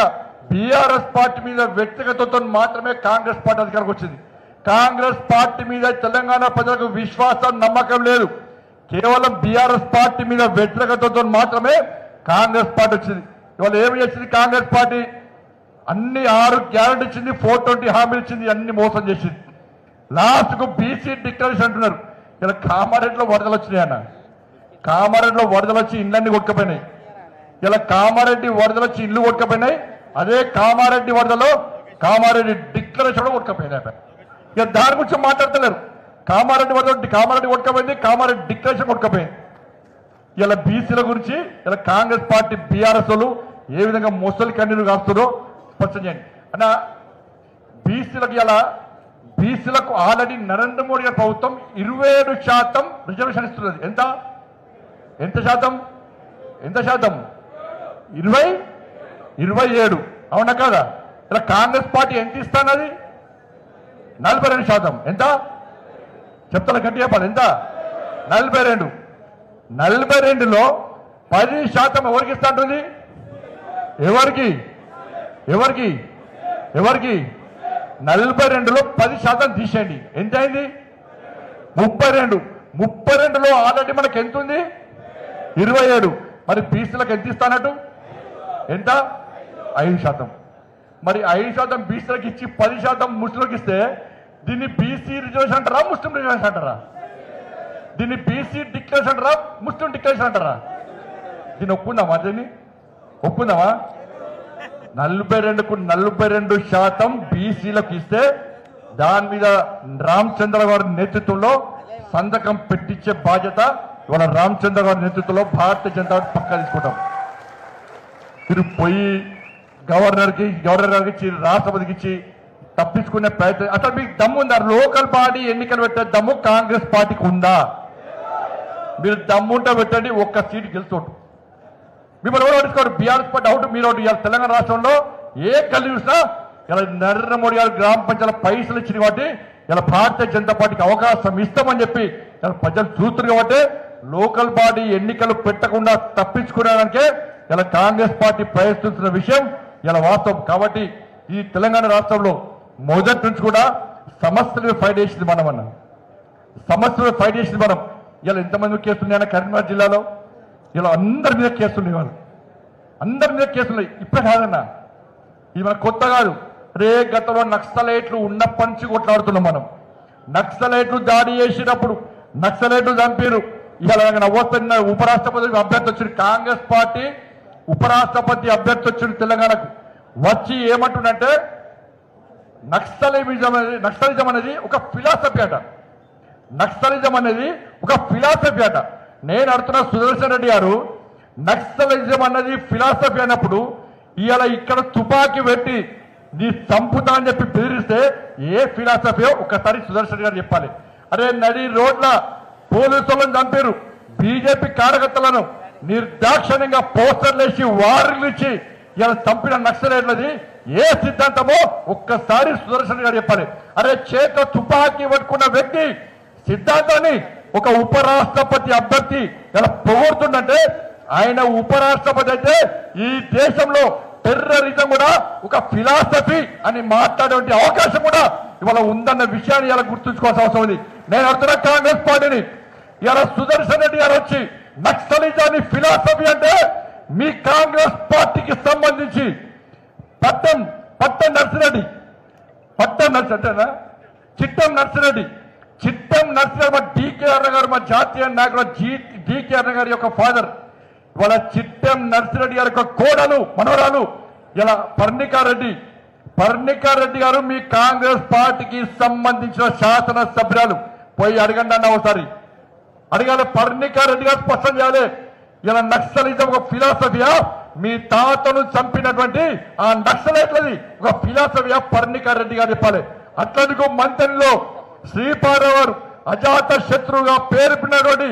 బీఆర్ఎస్ పార్టీ మీద వ్యక్తిగతంతో మాత్రమే కాంగ్రెస్ పార్టీ అధికారంకి వచ్చింది. కాంగ్రెస్ పార్టీ మీద తెలంగాణ ప్రజలకు విశ్వాసం, నమ్మకం లేదు. కేవలం బీఆర్ఎస్ పార్టీ మీద వ్యతిరేకతతో మాత్రమే కాంగ్రెస్ పార్టీ వచ్చింది. ఇవాళ ఏమి చేసింది కాంగ్రెస్ పార్టీ? అన్ని 6 గ్యారెంటీ ఇచ్చింది, 420 హామీలు ఇచ్చింది, అన్ని మోసం చేసింది. లాస్ట్ కు బీసీ డిక్లరేషన్ అంటున్నారు. ఇలా కామారెడ్డిలో వరదలు వచ్చినాయన్న, కామారెడ్డిలో వరదలు వచ్చి ఇళ్ళన్ని కొట్టుకపోయినాయి. ఇలా కామారెడ్డి వరదలు వచ్చి ఇల్లు కొట్టుకపోయినాయి. అదే కామారెడ్డి వరదలో కామారెడ్డి డిక్లరేషన్ కూడా కొట్టుకపోయినాయి. ఇక దాని గురించి మాట్లాడతలేరు. కామారెడ్డి వరద కామారెడ్డి కొట్టుకపోయింది, కామారెడ్డి డిక్లరేషన్ కొట్టుకపోయింది. ఇలా బీసీల గురించి ఇలా కాంగ్రెస్ పార్టీ బీఆర్ఎస్ వాళ్ళు ఏ విధంగా మొసలి కన్నీరు కాస్తారో స్పష్టం చేయండి అన్న. బీసీలకు ఇలా బీసీలకు ఆల్రెడీ నరేంద్ర మోడీ గారి ప్రభుత్వం 27% రిజర్వేషన్ ఇస్తున్నది. ఎంత ఎంత శాతం? ఎంత శాతం? 27. అవునా కాదా? ఇలా కాంగ్రెస్ పార్టీ ఎంత ఇస్తానది? 42%. ఎంత చెప్తాను గట్టి చెప్పాలి. ఎంత? 42. 42లో 10% ఎవరికి ఇస్తా ఉంటుంది? ఎవరికి ఎవరికి ఎవరికి 42లో 10% తీసేయండి. ఎంత అయింది? 32. 32లో ఆల్రెడీ మనకి ఎంత ఉంది? 27. మరి బీసీలకు ఎంత ఇస్తానట్టు? ఎంత? 5%. మరి 5% బీసీలకు ఇచ్చి 10% ముస్లింలకు ఇస్తే దీన్ని బీసీ రిజర్వేషన్ అంటారా, ముస్లిం రిజర్వేషన్ అంటారా? దీన్ని బీసీ డిక్లరేషన్ అంటారా, ముస్లిం డిక్లరేషన్ అంటారా? దీన్ని ఒప్పుకుందామా? దీన్ని ఒప్పుకుందామా? 42కు 42% బీసీలకు ఇస్తే దాని మీద రామచంద్ర గారి నేతృత్వంలో సంతకం పెట్టించే బాధ్యత ఇవాళ రామచంద్ర గారి నేతృత్వంలో భారతీయ జనతా పార్టీ పక్కా తీసుకుంటాం. మీరు పోయి గవర్నర్ గారికి ఇచ్చి, రాష్ట్రపతికి ఇచ్చి తప్పించుకునే ప్రయత్నం అసలు మీకు దమ్ము ఉందా? లోకల్ బాడీ ఎన్నికలు పెట్టే దమ్ము కాంగ్రెస్ పార్టీకి ఉందా? మీరు దమ్ముంటే పెట్టండి, ఒక్క సీటు గెలుచోటు. మిమ్మల్ని ఎవరు పట్టించుకోరు. బీఆర్ఎస్ పార్టీ అవుట్, మీరు అవుట్. ఇవాళ తెలంగాణ రాష్ట్రంలో ఏ కళ్ళు చూసినా ఇలా నరేంద్ర మోడీ గారు గ్రామ పంచాయతీ పైసలు ఇచ్చింది కాబట్టి ఇలా భారతీయ జనతా పార్టీకి అవకాశం ఇస్తామని చెప్పి ఇలా ప్రజలు చూస్తున్నారు. కాబట్టి లోకల్ బాడీ ఎన్నికలు పెట్టకుండా తప్పించుకోవడానికే ఇలా కాంగ్రెస్ పార్టీ ప్రయత్నిస్తున్న విషయం ఇలా వాస్తవం. కాబట్టి ఈ తెలంగాణ రాష్ట్రంలో మొదటి నుంచి కూడా సమస్యలు ఫైట్ చేసింది మనం అన్నాం. సమస్యలు ఫైట్ చేసింది మనం. ఇలా ఎంతమంది కేసులున్నాయన్న కరీంనగర్ జిల్లాలో ఇలా అందరి మీద కేసులు వాళ్ళు, అందరి మీద కేసులు ఇప్పుడే కాదన్నా, ఇది మన కొత్త కాదు. రే గతంలో నక్సలైట్లు ఉన్నప్పటి నుంచి కొట్లాడుతున్నాం మనం. నక్సలైట్లు దాడి చేసినప్పుడు నక్సలైట్లు చంపారు. ఇలా నవ్వుతున్న ఉపరాష్ట్రపతి అభ్యర్థి వచ్చింది, కాంగ్రెస్ పార్టీ ఉపరాష్ట్రపతి అభ్యర్థి వచ్చింది తెలంగాణకు. వచ్చి ఏమంటుండంటే నక్సలిజం అనేది ఒక ఫిలాసఫీ అట. నక్సలిజం అనేది ఒక ఫిలాసఫీ అట. నేను అడుగుతున్న సుదర్శన్ రెడ్డి గారు, నక్సలిజం అన్నది ఫిలాసఫీ అన్నప్పుడు ఇవాళ ఇక్కడ తుపాకీ పెట్టి నీ చంపుతా అని చెప్పి బెదిరిస్తే ఏ ఫిలాసఫీయో ఒకసారి సుదర్శన్ రెడ్డి గారు చెప్పాలి. అరే నడి రోడ్ల పోలీసులను చంపారు, బీజేపీ కార్యకర్తలను నిర్దాక్షిణ్యంగా పోస్టర్లు వేసి వార్లు ఇచ్చి ఇలా చంపిన నక్సలైట్లది ఏ సిద్ధాంతమో ఒక్కసారి సుదర్శన్ గారు చెప్పాలి. అరే చేత తుపాకీ పట్టుకున్న వ్యక్తి సిద్ధాంతాన్ని ఒక ఉపరాష్ట్రపతి అభ్యర్థి ఇలా పొగుడుతుందంటే ఆయన ఉపరాష్ట్రపతి అయితే ఈ దేశంలో టెర్రరిజం కూడా ఒక ఫిలాసఫీ అని మాట్లాడే అవకాశం కూడా ఇవాళ ఉందన్న విషయాన్ని ఇలా గుర్తుంచుకోవాల్సిన అవసరం ఉంది. నేను అడుగుతున్నా కాంగ్రెస్ పార్టీని, ఇలా సుదర్శన్ రెడ్డి గారు వచ్చి నక్సలిజాన్ని ఫిలాసఫీ అంటే మీ కాంగ్రెస్ పార్టీకి సంబంధించి చిట్టం నర్సిరెడ్డి మా డీకే అన్న గారు, మా జాతీయ నాయకుడు డీకే అన్న గారి యొక్క ఫాదర్, ఇవాళ చిట్టం నర్సిరెడ్డి గారి యొక్క కోడలు మనవరాలు ఇలా పర్ణికారెడ్డి గారు మీ కాంగ్రెస్ పార్టీకి సంబంధించిన శాసన సభ్యురాలు. పోయి అడగండి అన్న ఒకసారి, అడగాలి. పర్ణికారెడ్డి గారు స్పష్టం చేయాలి. ఇలా నక్సలిజం ఒక ఫిలాసఫీయా, మీ తాతను చంపినటువంటి ఆ నక్సలైట్లది ఒక ఫిలాసఫీయా, పర్ణికారెడ్డి గారు చెప్పాలి. అట్లనుకో మంత్రిలో శ్రీపాదరావు గారు అజాత శత్రువుగా పేరు పిన్నటువంటి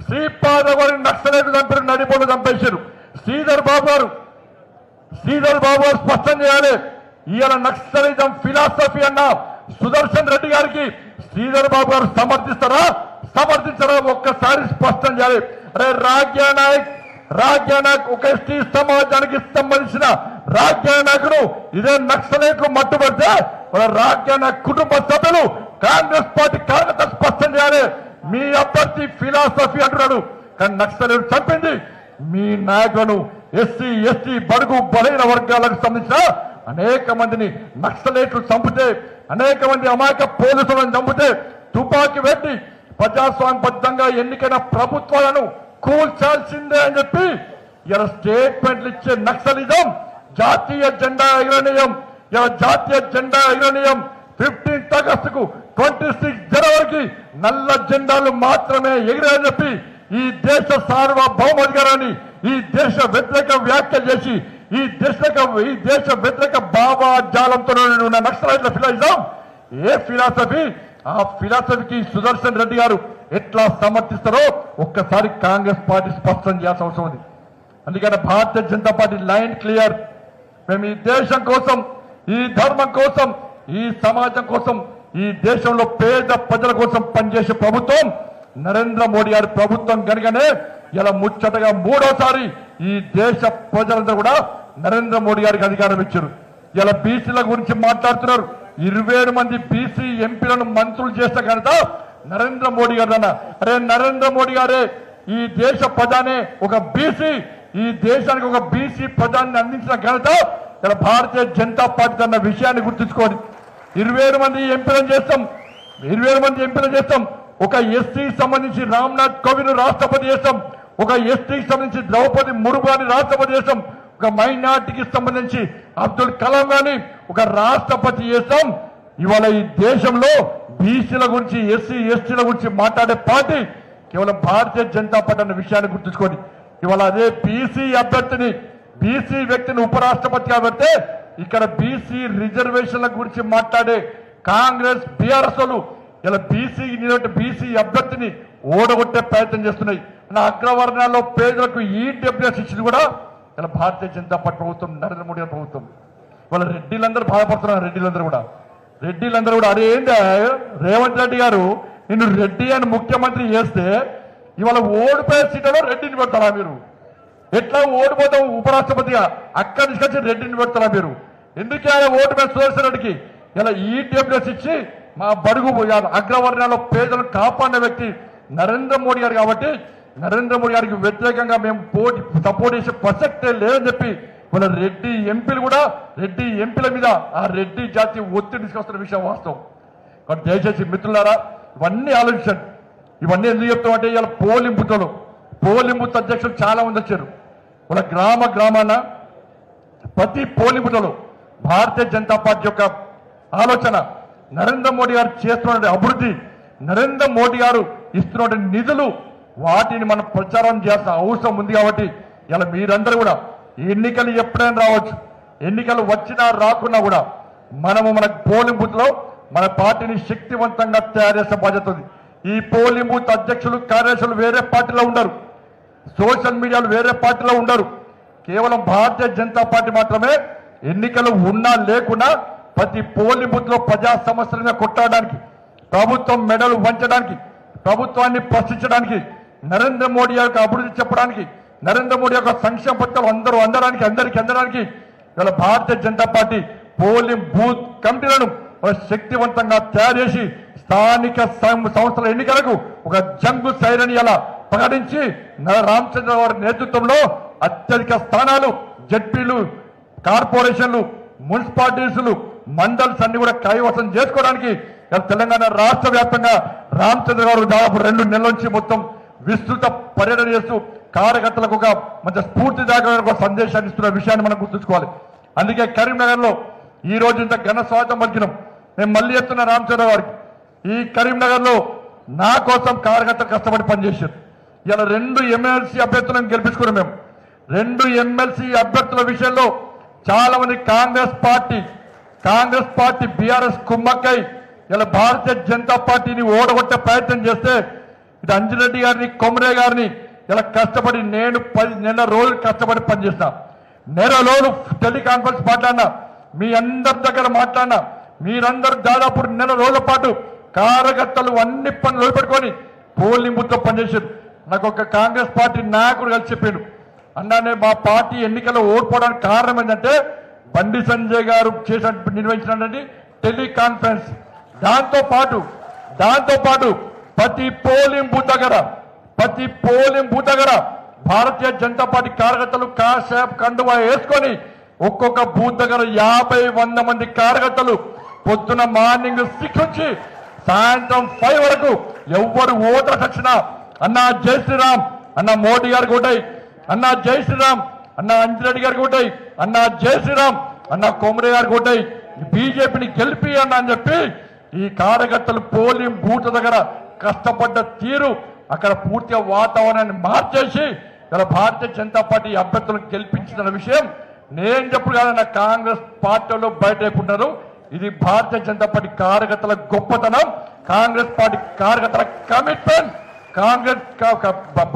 శ్రీపాదరావు గారిని నక్సలైట్లు చంపారు, నడిపోలు చంపేశారు. శ్రీధర్ బాబు గారు స్పష్టం చేయాలి. ఇవాళ నక్సలిజం ఫిలాసఫీ అన్న సుదర్శన్ రెడ్డి గారికి శ్రీధర్ బాబు గారు సమర్థిస్తారా ఒక్కసారి స్పష్టం చేయాలి. అరే రాజ్య నాయక్ ఒక ఎస్టీ సమాజానికి సంబంధించిన రాజ్య నాయకుడు ఇదే నక్సలైట్లు మట్టుబడితే రాజ్య నాయక్ కుటుంబ సభ్యులు కాంగ్రెస్ పార్టీ కార్యకర్త స్పష్టం చేయాలి. మీ అభ్యర్థి ఫిలాసఫీ అంటున్నాడు, కానీ నక్సలైట్లు చంపింది మీ నాయకులను. ఎస్సీ బడుగు బలైన వర్గాలకు సంబంధించిన అనేక మందిని నక్సలైట్లు చంపితే, అనేక మంది అమాయక పోలీసులను చంపితే తుపాకీ పెట్టి ప్రజాస్వామ్యబద్ధంగా ఎన్నికైన ప్రభుత్వాలను కూల్చాల్సిందే అని చెప్పి ఇలా స్టేట్మెంట్లు ఇచ్చే నక్సలిజం జాతీయ జెండా ఎగరనీయం. 15th ఆగస్టుకు 26 జనవరికి నల్ల జెండాలు మాత్రమే ఎగిరాయని చెప్పి ఈ దేశ సార్వభౌమాధికారాన్ని ఈ దేశ వ్యతిరేక వ్యాఖ్యలు చేసి ఈ దేశ వ్యతిరేక భావజాలంతో ఉన్న నక్సలైట్ల ఫిలాసఫీ ఏ ఫిలాసఫీ, ఆ ఫిలాసఫీకి సుదర్శన్ రెడ్డి గారు ఎట్లా సమర్థిస్తారో ఒక్కసారి కాంగ్రెస్ పార్టీ స్పష్టం చేయాల్సిన అవసరం ఉంది. అందుకని Bharatiya Janata party line clear. మేము ఈ దేశం కోసం, ఈ ధర్మం కోసం, ఈ సమాజం కోసం, ఈ దేశంలో పేద ప్రజల కోసం పనిచేసే ప్రభుత్వం నరేంద్ర మోడీ గారి ప్రభుత్వం కనుకనే ఇలా ముచ్చటగా 3వసారి ఈ దేశ ప్రజలందరూ కూడా నరేంద్ర మోడీ గారికి అధికారం ఇచ్చారు. ఇలా బీసీల గురించి మాట్లాడుతున్నారు. 27 మంది బీసీ ఎంపీలను మంత్రులు చేస్తే కనుక నరేంద్ర మోడీ గారు అన్న. అరే నరేంద్ర మోడీ గారే ఈ దేశ ప్రధానే ఒక బీసీ, ఈ దేశానికి ఒక బీసీ ప్రధాన్ని అందించిన ఘనత ఇలా భారతీయ జనతా పార్టీ అన్న విషయాన్ని గుర్తుంచుకోండి. 27 మంది ఎంపీలను చేస్తాం. ఒక ఎస్టీకి సంబంధించి రామ్నాథ్ కోవింద్ రాష్ట్రపతి చేస్తాం, ఒక ఎస్టీకి సంబంధించి ద్రౌపది ముర్ముని రాష్ట్రపతి చేస్తాం, ఒక మైనార్టీకి సంబంధించి అబ్దుల్ కలాం గాని ఒక రాష్ట్రపతి చేస్తాం. ఇవాళ ఈ దేశంలో బీసీల గురించి, ఎస్సీల గురించి మాట్లాడే పార్టీ కేవలం భారతీయ జనతా పార్టీ అన్న విషయాన్ని గుర్తుంచుకోండి. ఇవాళ అదే బీసీ వ్యక్తిని ఉపరాష్ట్రపతిగా పెడితే ఇక్కడ బీసీ రిజర్వేషన్ల గురించి మాట్లాడే కాంగ్రెస్ బీఆర్ఎస్ ఇలా బీసీ అభ్యర్థిని ఓడగొట్టే ప్రయత్నం చేస్తున్నాయి. నా అగ్రవర్ణాల్లో పేదలకు ఈడబ్ల్యూఎస్ ఇచ్చింది కూడా ఇలా భారతీయ జనతా పార్టీ ప్రభుత్వం, నరేంద్ర మోడీ గారి ప్రభుత్వం. వాళ్ళ రెడ్డిలందరూ బాధపడుతున్నారు. రెడ్డిలందరూ కూడా అరే ఏంటి రేవంత్ రెడ్డి గారు నిన్ను రెడ్డి అని ముఖ్యమంత్రి చేస్తే ఇవాళ ఓడిపోయే సీట్లలో రెడ్డిని పెడతారా మీరు? ఎట్లా ఓడిపోతాం ఉపరాష్ట్రపతిగా అక్కడి నుంచి వచ్చి రెడ్డిని పెడతారా మీరు? ఎందుకే ఆయన ఓడిపోయిన సుదర్శన్ రెడ్డికి ఇలా ఈడబ్ల్యూఎస్ ఇచ్చి మా బడుగు అగ్రవర్ణాల్లో పేదలను కాపాడిన వ్యక్తి నరేంద్ర మోడీ గారు. కాబట్టి నరేంద్ర మోడీ గారికి వ్యతిరేకంగా మేము సపోర్ట్ చేసే ప్రసక్తే లేదని చెప్పి వాళ్ళ రెడ్డి ఎంపీలు కూడా రెడ్డి ఎంపీల మీద ఆ రెడ్డి జాతి ఒత్తిడి తీసుకొస్తున్న విషయం వాస్తవం. కాబట్టి దయచేసి మిత్రులారా ఇవన్నీ ఆలోచించండి. ఇవన్నీ ఎందుకు చెప్తామంటే ఇవాళ పోలింగ్ బూత్ అధ్యక్షులు చాలా మంది వచ్చారు. వాళ్ళ గ్రామాన ప్రతి పోలింగ్ బూత్లో భారతీయ జనతా పార్టీ యొక్క ఆలోచన, నరేంద్ర మోడీ గారు చేస్తున్న అభివృద్ధి, నరేంద్ర మోడీ గారు ఇస్తున్న నిధులు, వాటిని మనం ప్రచారం చేయాల్సిన అవసరం ఉంది. కాబట్టి ఇలా మీరందరూ కూడా ఎన్నికలు ఎప్పుడైనా రావచ్చు, ఎన్నికలు వచ్చినా రాకున్నా కూడా మనము మన పోలింగ్ బూత్ లో మన పార్టీని శక్తివంతంగా తయారు చేసే బాధ్యత ఉంది. ఈ పోలింగ్ బూత్ అధ్యక్షులు కార్యదర్శులు వేరే పార్టీలో ఉండరు, సోషల్ మీడియాలో వేరే పార్టీలో ఉండరు. కేవలం భారతీయ జనతా పార్టీ మాత్రమే ఎన్నికలు ఉన్నా లేకున్నా ప్రతి పోలింగ్ బూత్ లో ప్రజా సమస్యలుగా కొట్టడానికి, ప్రభుత్వం మెడలు వంచడానికి, ప్రభుత్వాన్ని ప్రశ్నించడానికి, నరేంద్ర మోడీ యొక్క అభివృద్ధి చెప్పడానికి, నరేంద్ర మోడీ యొక్క సంక్షేమ పథకాలు అందరికీ అందడానికి ఇలా Bharatiya Janata party polling booth కమిటీలను శక్తివంతంగా తయారు చేసి స్థానిక సంస్థల ఎన్నికలకు ఒక జంగు సైరని ఇలా ప్రకటించి రామచంద్ర గారి నేతృత్వంలో అత్యధిక స్థానాలు జడ్పీలు, కార్పొరేషన్లు, మున్సిపాలిటీలు, మండల్స్ అన్ని కూడా కైవసం చేసుకోవడానికి తెలంగాణ రాష్ట్ర వ్యాప్తంగా రామచంద్ర గారు దాదాపు 2 నెలల నుంచి మొత్తం విస్తృత పర్యటన చేస్తూ కార్యకర్తలకు ఒక మంచి స్ఫూర్తిదాయక సందేశాన్ని ఇస్తున్న విషయాన్ని మనం గుర్తుంచుకోవాలి. అందుకే కరీంనగర్ లో ఈ రోజు ఇంత ఘన స్వాగతం పలికినాం. మేము మళ్ళీ చెప్తున్న రామచంద్ర గారికి, ఈ కరీంనగర్ లో నా కోసం కార్యకర్తలు కష్టపడి పనిచేశారు. ఇలా 2 ఎమ్మెల్సీ అభ్యర్థులను గెలిపించుకున్నాం. మేము 2 ఎమ్మెల్సీ అభ్యర్థుల విషయంలో చాలా మంది కాంగ్రెస్ పార్టీ బీఆర్ఎస్ కుమ్మక్కై ఇలా భారతీయ జనతా పార్టీని ఓడగొట్టే ప్రయత్నం చేస్తే ఇటు అంజిరెడ్డి గారిని, కొమరే గారిని ఇలా కష్టపడి నేను 10 నెలల రోజులు కష్టపడి పనిచేస్తా. నెల రోజులు టెలికాన్ఫరెన్స్ మాట్లాడినా, మీ అందరి దగ్గర మాట్లాడినా, మీరందరూ దాదాపు నెల రోజుల పాటు కార్యకర్తలు అన్ని పనులు వదిలిపెట్టుకొని పోలింగ్ బూత్ లో పనిచేశారు. నాకు ఒక కాంగ్రెస్ పార్టీ నాయకుడు కలిసి చెప్పాడు, అన్నానే మా పార్టీ ఎన్నికల్లో ఓడిపోవడానికి కారణం ఏంటంటే బండి సంజయ్ గారు నిర్వహించినటువంటి టెలికాన్ఫరెన్స్. దాంతో పాటు ప్రతి పోలింగ్ బూత్ దగ్గర భారతీయ జనతా పార్టీ కార్యకర్తలు కాషాయ్ కండువా వేసుకొని ఒక్కొక్క బూత్ దగ్గర 50-100 మంది కార్యకర్తలు పొద్దున మార్నింగ్ 6 నుంచి సాయంత్రం 5 వరకు ఎవరు ఓటర్స్ వచ్చినా అన్నా జై శ్రీరామ్, అన్న మోడీ గారికి ఓటై, అన్నా జై శ్రీరామ్, అన్న అంజిరెడ్డి గారికి ఓటై, అన్నా జై శ్రీరామ్, అన్న కొమరే గారికి ఓటై, బీజేపీని గెలిపి అన్న అని చెప్పి ఈ కార్యకర్తలు పోలింగ్ బూత్ దగ్గర కష్టపడ్డ తీరు, అక్కడ పూర్తిగా వాతావరణాన్ని మార్చేసి ఇలా భారతీయ జనతా పార్టీ అభ్యర్థులను గెలిపించిన విషయం నేను చెప్పుడు కాదన్న కాంగ్రెస్ పార్టీలో బయటకుంటారు. ఇది భారతీయ జనతా పార్టీ కార్యకర్తల గొప్పతనం, కాంగ్రెస్ పార్టీ కార్యకర్తల కమిట్మెంట్,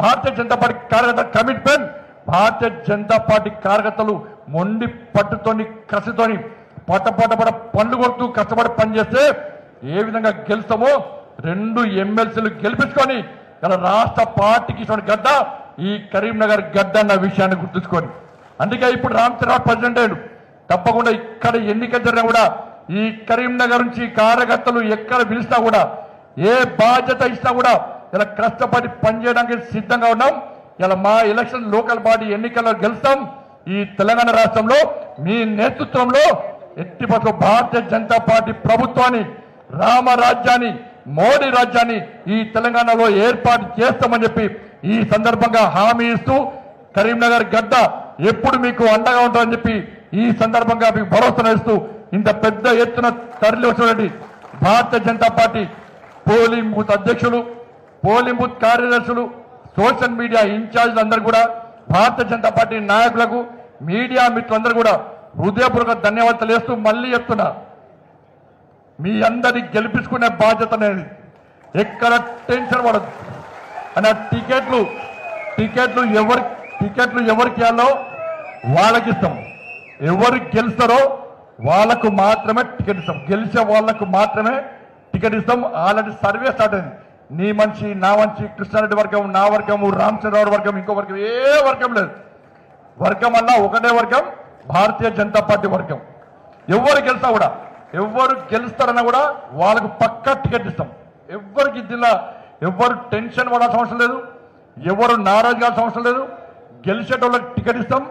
భారతీయ జనతా పార్టీ కార్యకర్తల కమిట్మెంట్. భారతీయ జనతా పార్టీ కార్యకర్తలు మొండి పట్టుతోని కసితోని పట్ట పండ్లు కొడుతూ కష్టపడి పనిచేస్తే ఏ విధంగా గెలుస్తామో 2 ఎమ్మెల్సీలు గెలిపించుకొని ఇలా రాష్ట్ర పార్టీకి ఇచ్చిన గడ్డ ఈ కరీంనగర్ గడ్డ అన్న విషయాన్ని గుర్తుంచుకొని, అందుకే ఇప్పుడు రామచంద్ర ప్రెసిడెంట్ అయ్యాడు. తప్పకుండా ఇక్కడ ఎన్నిక జరిగినా కూడా ఈ కరీంనగర్ నుంచి కార్యకర్తలు ఎక్కడ పిలిచినా కూడా ఏ బాధ్యత ఇచ్చినా కూడా ఇలా కష్టపడి పనిచేయడానికి సిద్ధంగా ఉన్నాం. ఇలా మా ఎలక్షన్ లోకల్ బాడీ ఎన్నికల్లో గెలుస్తాం. ఈ తెలంగాణ రాష్ట్రంలో మీ నేతృత్వంలో ఎట్టి పట్ల భారతీయ జనతా పార్టీ ప్రభుత్వాన్ని, రామరాజ్యాన్ని, మోడీ రాజ్యాన్ని ఈ తెలంగాణలో ఏర్పాటు చేస్తామని చెప్పి ఈ సందర్భంగా హామీ ఇస్తూ కరీంనగర్ గడ్డ ఎప్పుడు మీకు అండగా ఉంటుందని చెప్పి ఈ సందర్భంగా మీకు భరోసా ఇస్తూ ఇంత పెద్ద ఎత్తున తరలి వచ్చినటువంటి Bharatiya Janata party polling booth అధ్యక్షులు, పోలింగ్ బూత్ కార్యదర్శులు, సోషల్ మీడియా ఇన్ఛార్జీలు అందరూ కూడా భారతీయ జనతా పార్టీ నాయకులకు, మీడియా మిత్రులందరూ కూడా హృదయపూర్వక ధన్యవాదాలు వేస్తూ మళ్ళీ చెప్తున్నా, మీ అందరినీ గెలిపించుకునే బాధ్యత అనేది ఎక్కడ టెన్షన్ పడదు. అన్న టికెట్లు ఎవరికి ఇవ్వాలో వాళ్ళకి ఇస్తాం. ఎవరు గెలుస్తారో వాళ్ళకు మాత్రమే టికెట్ ఇస్తాం. గెలిచే వాళ్ళకు మాత్రమే టికెట్ ఇస్తాం. ఆల్రెడీ సర్వే స్టార్ట్ అయింది. నీ మనిషి, నా మనిషి, కృష్ణారెడ్డి వర్గం, నా వర్గము, రామచంద్రరావు వర్గం, ఇంకో వర్గం, ఏ వర్గం లేదు. వర్గం అన్నా ఒకటే వర్గం, భారతీయ జనతా పార్టీ వర్గం. ఎవరు గెలుస్తా కూడా, ఎవరు గెలుస్తారన్నా కూడా వాళ్ళకు పక్కా టికెట్ ఇస్తాం. ఎవరికి జిల్లా ఎవరు టెన్షన్ పడాల్సిన అవసరం లేదు, ఎవరు నారాజు కావాల్సిన అవసరం లేదు. గెలిచేటోళ్ళకి టికెట్ ఇస్తాం.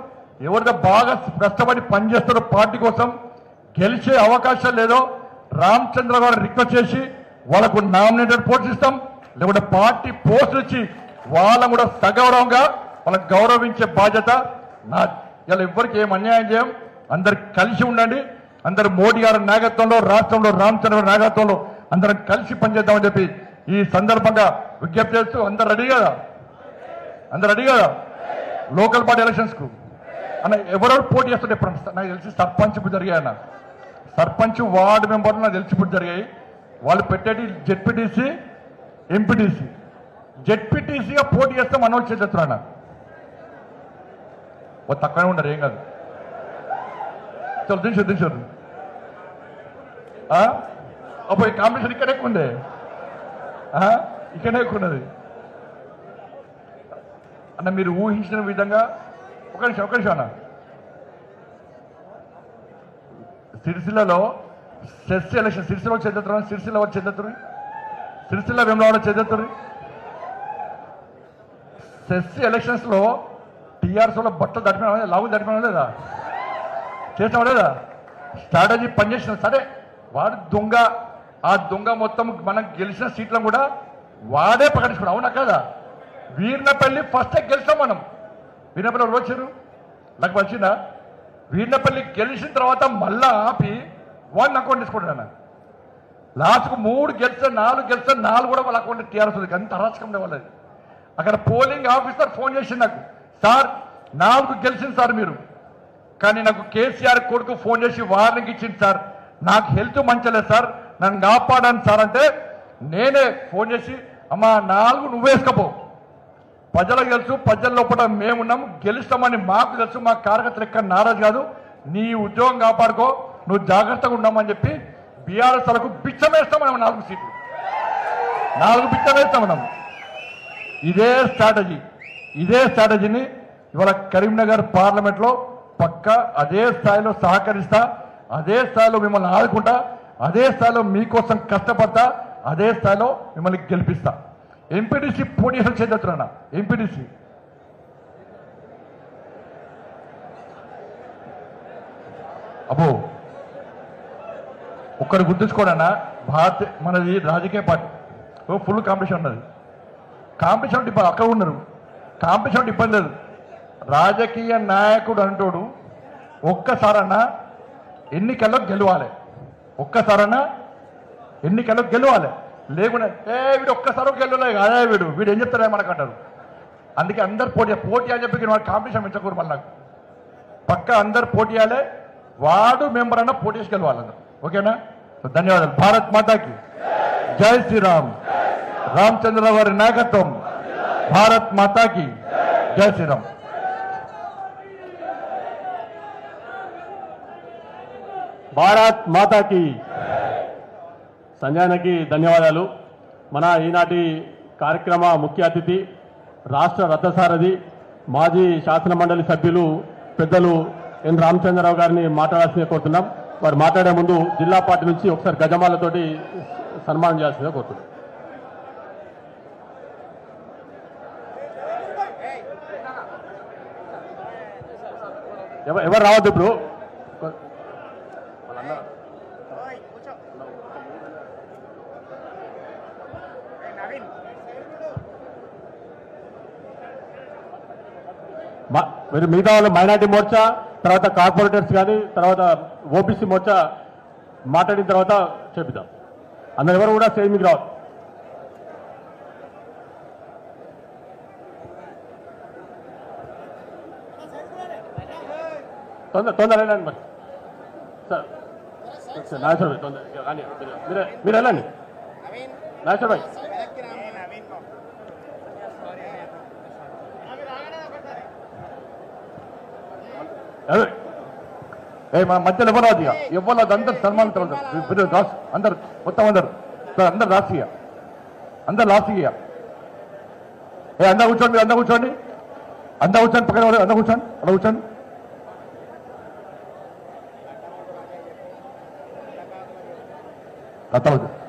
ఎవరైతే బాగా కష్టపడి పనిచేస్తారో పార్టీ కోసం, గెలిచే అవకాశం లేదో రామచంద్ర గారు రిక్వెస్ట్ చేసి వాళ్ళకు నామినేటెడ్ పోస్ట్ ఇస్తాం. లేకుంటే పార్టీ పోస్టులు ఇచ్చి వాళ్ళని కూడా సగౌరవంగా వాళ్ళకి గౌరవించే బాధ్యత నా. ఇలా ఎవ్వరికి ఏం అన్యాయం చేయం. అందరు కలిసి ఉండండి. అందరు మోడీ గారి నాయకత్వంలో, రాష్ట్రంలో రామచంద్ర గారి నాయకత్వంలో అందరం కలిసి పనిచేద్దామని చెప్పి ఈ సందర్భంగా విజ్ఞప్తి చేస్తూ, అందరు రెడీ కదా? అందరు రెడీ కదా? లోకల్ పార్టీ ఎలక్షన్స్ కు అన్న ఎవరెవరు పోటీ చేస్తుంటే ఇప్పుడు నాకు తెలిసి సర్పంచ్ ఇప్పుడు జరిగాయన్న. సర్పంచ్, వార్డు మెంబర్లు నాకు తెలిసి ఇప్పుడు జరిగాయి. వాళ్ళు పెట్టేటి జెడ్పీటీసీ, ఎంపీటీసీ. జెడ్పీటీసీగా పోటీ చేస్తే మనోళ్ళు చేస్తున్నాడు. తక్కువనే ఉండరు, ఏం కాదు. చలో దించు అప్పుడు కాంపిటీషన్ ఇక్కడే ఎక్కువ ఉండే, ఇక్కడే ఎక్కువ ఉన్నది అన్న. మీరు ఊహించిన విధంగా ఒక నిమిషం అన్న. సిరిసిల్లలో సెస్ ఎలక్షన్, సిరిసిల్ల చేద్దరు, సిరిసిల్ల వచ్చి చేద్దరు, సిరిసిల్ల వేములవాడ చేద్దరు. సెస్ ఎలక్షన్స్ లో టీఆర్ఎస్ లో బట్టలు దడిపిన లావు దడిపిన లేదా, చేసినావు లేదా? స్ట్రాటజీ పనిచేసిన. సరే వాడు దొంగ, ఆ దొంగ మొత్తం మనం గెలిచిన సీట్లను కూడా వాడే ప్రకటించుకున్నాం. అవునా కదా? వీర్నపల్లి ఫస్ట్ గెలిచాం మనం. వీర్నపల్లి ఎవరు వచ్చారు? నాకు వచ్చిందా? వీర్నపల్లి గెలిచిన తర్వాత మళ్ళా ఆపి వాళ్ళని అకౌంట్ తీసుకుంటాను. లాస్ట్కు 3 గెలిస్తే 4 గెలిస్తే 4 కూడా వాళ్ళ అకౌంట్ టీఆర్ఎస్ ఉంది. అంత అరాచకం వాళ్ళది. అక్కడ పోలింగ్ ఆఫీసర్ ఫోన్ చేసి నాకు, సార్ 4 గెలిచింది సార్ మీరు, కానీ నాకు కేసీఆర్ కొడుకు ఫోన్ చేసి వార్నింగ్ ఇచ్చింది సార్, నాకు హెల్త్ మంచలేదు సార్, నన్ను కాపాడాను సార్ అంటే, నేనే ఫోన్ చేసి అమ్మా 4 నువ్వేసుకపో, ప్రజలకు తెలుసు, ప్రజల లోపల మేమున్నాం, గెలుస్తామని మాకు తెలుసు, మా కార్యకర్తలు ఎక్కడ నారాజు కాదు, నీ ఉద్యోగం కాపాడుకో, నువ్వు జాగ్రత్తగా ఉన్నామని చెప్పి బీఆర్ఎస్ వాళ్ళకు బిచ్చం వేస్తాం మనం. 4 సీట్లు 4 బిచ్చం వేస్తాం మనం. ఇదే స్ట్రాటజీని ఇవాళ కరీంనగర్ పార్లమెంట్లో పక్కా అదే స్థాయిలో సహకరిస్తా, అదే స్థాయిలో మిమ్మల్ని ఆదుకుంటా, అదే స్థాయిలో మీకోసం కష్టపడతా, అదే స్థాయిలో మిమ్మల్ని గెలిపిస్తా. ఎంపీటీసీ పోటీ చేద్దాం. ఎంపీటీసీ అబ్బో ఒక్కరు గుర్తుంచుకోడన్నా, మనది రాజకీయ పార్టీ, ఫుల్ కాంపిటీషన్ ఉన్నది. కాంపిటీషన్ ఇబ్బంది అక్కడ ఉన్నారు, కాంపిటీషన్ ఇబ్బంది లేదు. రాజకీయ నాయకుడు అంటోడు ఒక్కసారన్నా ఎన్నికల్లో గెలవాలి, ఒక్కసారన్నా ఎన్నికల్లో గెలవాలి. లేకుండా వీడు ఒక్కసారి గెలవలేదు అదే వీడు ఏం చెప్తాడే మనకంటారు. అందుకే అందరు పోటీ అని చెప్పి వాడు కాంపిటీషన్ పెంచకూడదు. మళ్ళీ నాకు పక్క అందరు పోటీ చేయాలి, వాడు మెంబర్ అన్న పోటీ చేసి గెలవాలి అందరు. ఓకేనా? ధన్యవాదాలు. భారత్ మాతాకి జై శ్రీరామ్. రామచంద్రరావు గారి నాయకత్వం. భారత్ మాతాకి జై శ్రీరామ్. భారత్ మాతాకి. సంజయనకి ధన్యవాదాలు. మన ఈనాటి కార్యక్రమ ముఖ్య అతిథి రాష్ట్ర రథసారథి మాజీ శాసన మండలి సభ్యులు పెద్దలు ఎన్ రామచంద్రరావు గారిని మాట్లాడాల్సిందిగా కోరుతున్నాం. వారు మాట్లాడే ముందు జిల్లా పార్టీ నుంచి ఒకసారి గజమాలతోటి సన్మానం చేయాల్సిందిగా కోరుతున్నాం. ఎవరు రావద్దు ఇప్పుడు. మీరు మిగతా వాళ్ళు మైనార్టీ మోర్చా, తర్వాత కార్పొరేటర్స్ కానీ, తర్వాత ఓబీసీ మోర్చా మాట్లాడిన తర్వాత చెప్తాం. అందరు ఎవరు కూడా సేమికి రావు. తొందర వెళ్ళండి మరి సార్. నాగేశ్వర భాయ్ తొందర కానీ మీరు వెళ్ళండి. నాగేశ్వర భాయ్ మన మధ్యలో ఎవరు అది ఎవరు అది అందరు సన్మానిత ఉంటారు అందరు మొత్తం అందరు సార్ అందరు రాసిగా అందరు లాస్ట్గా అందరు కూర్చోండి అందరు కూర్చోండి అందరు కూర్చోండి పక్కన అందరు కూర్చోండి అలా కూర్చోండి అవుతుంది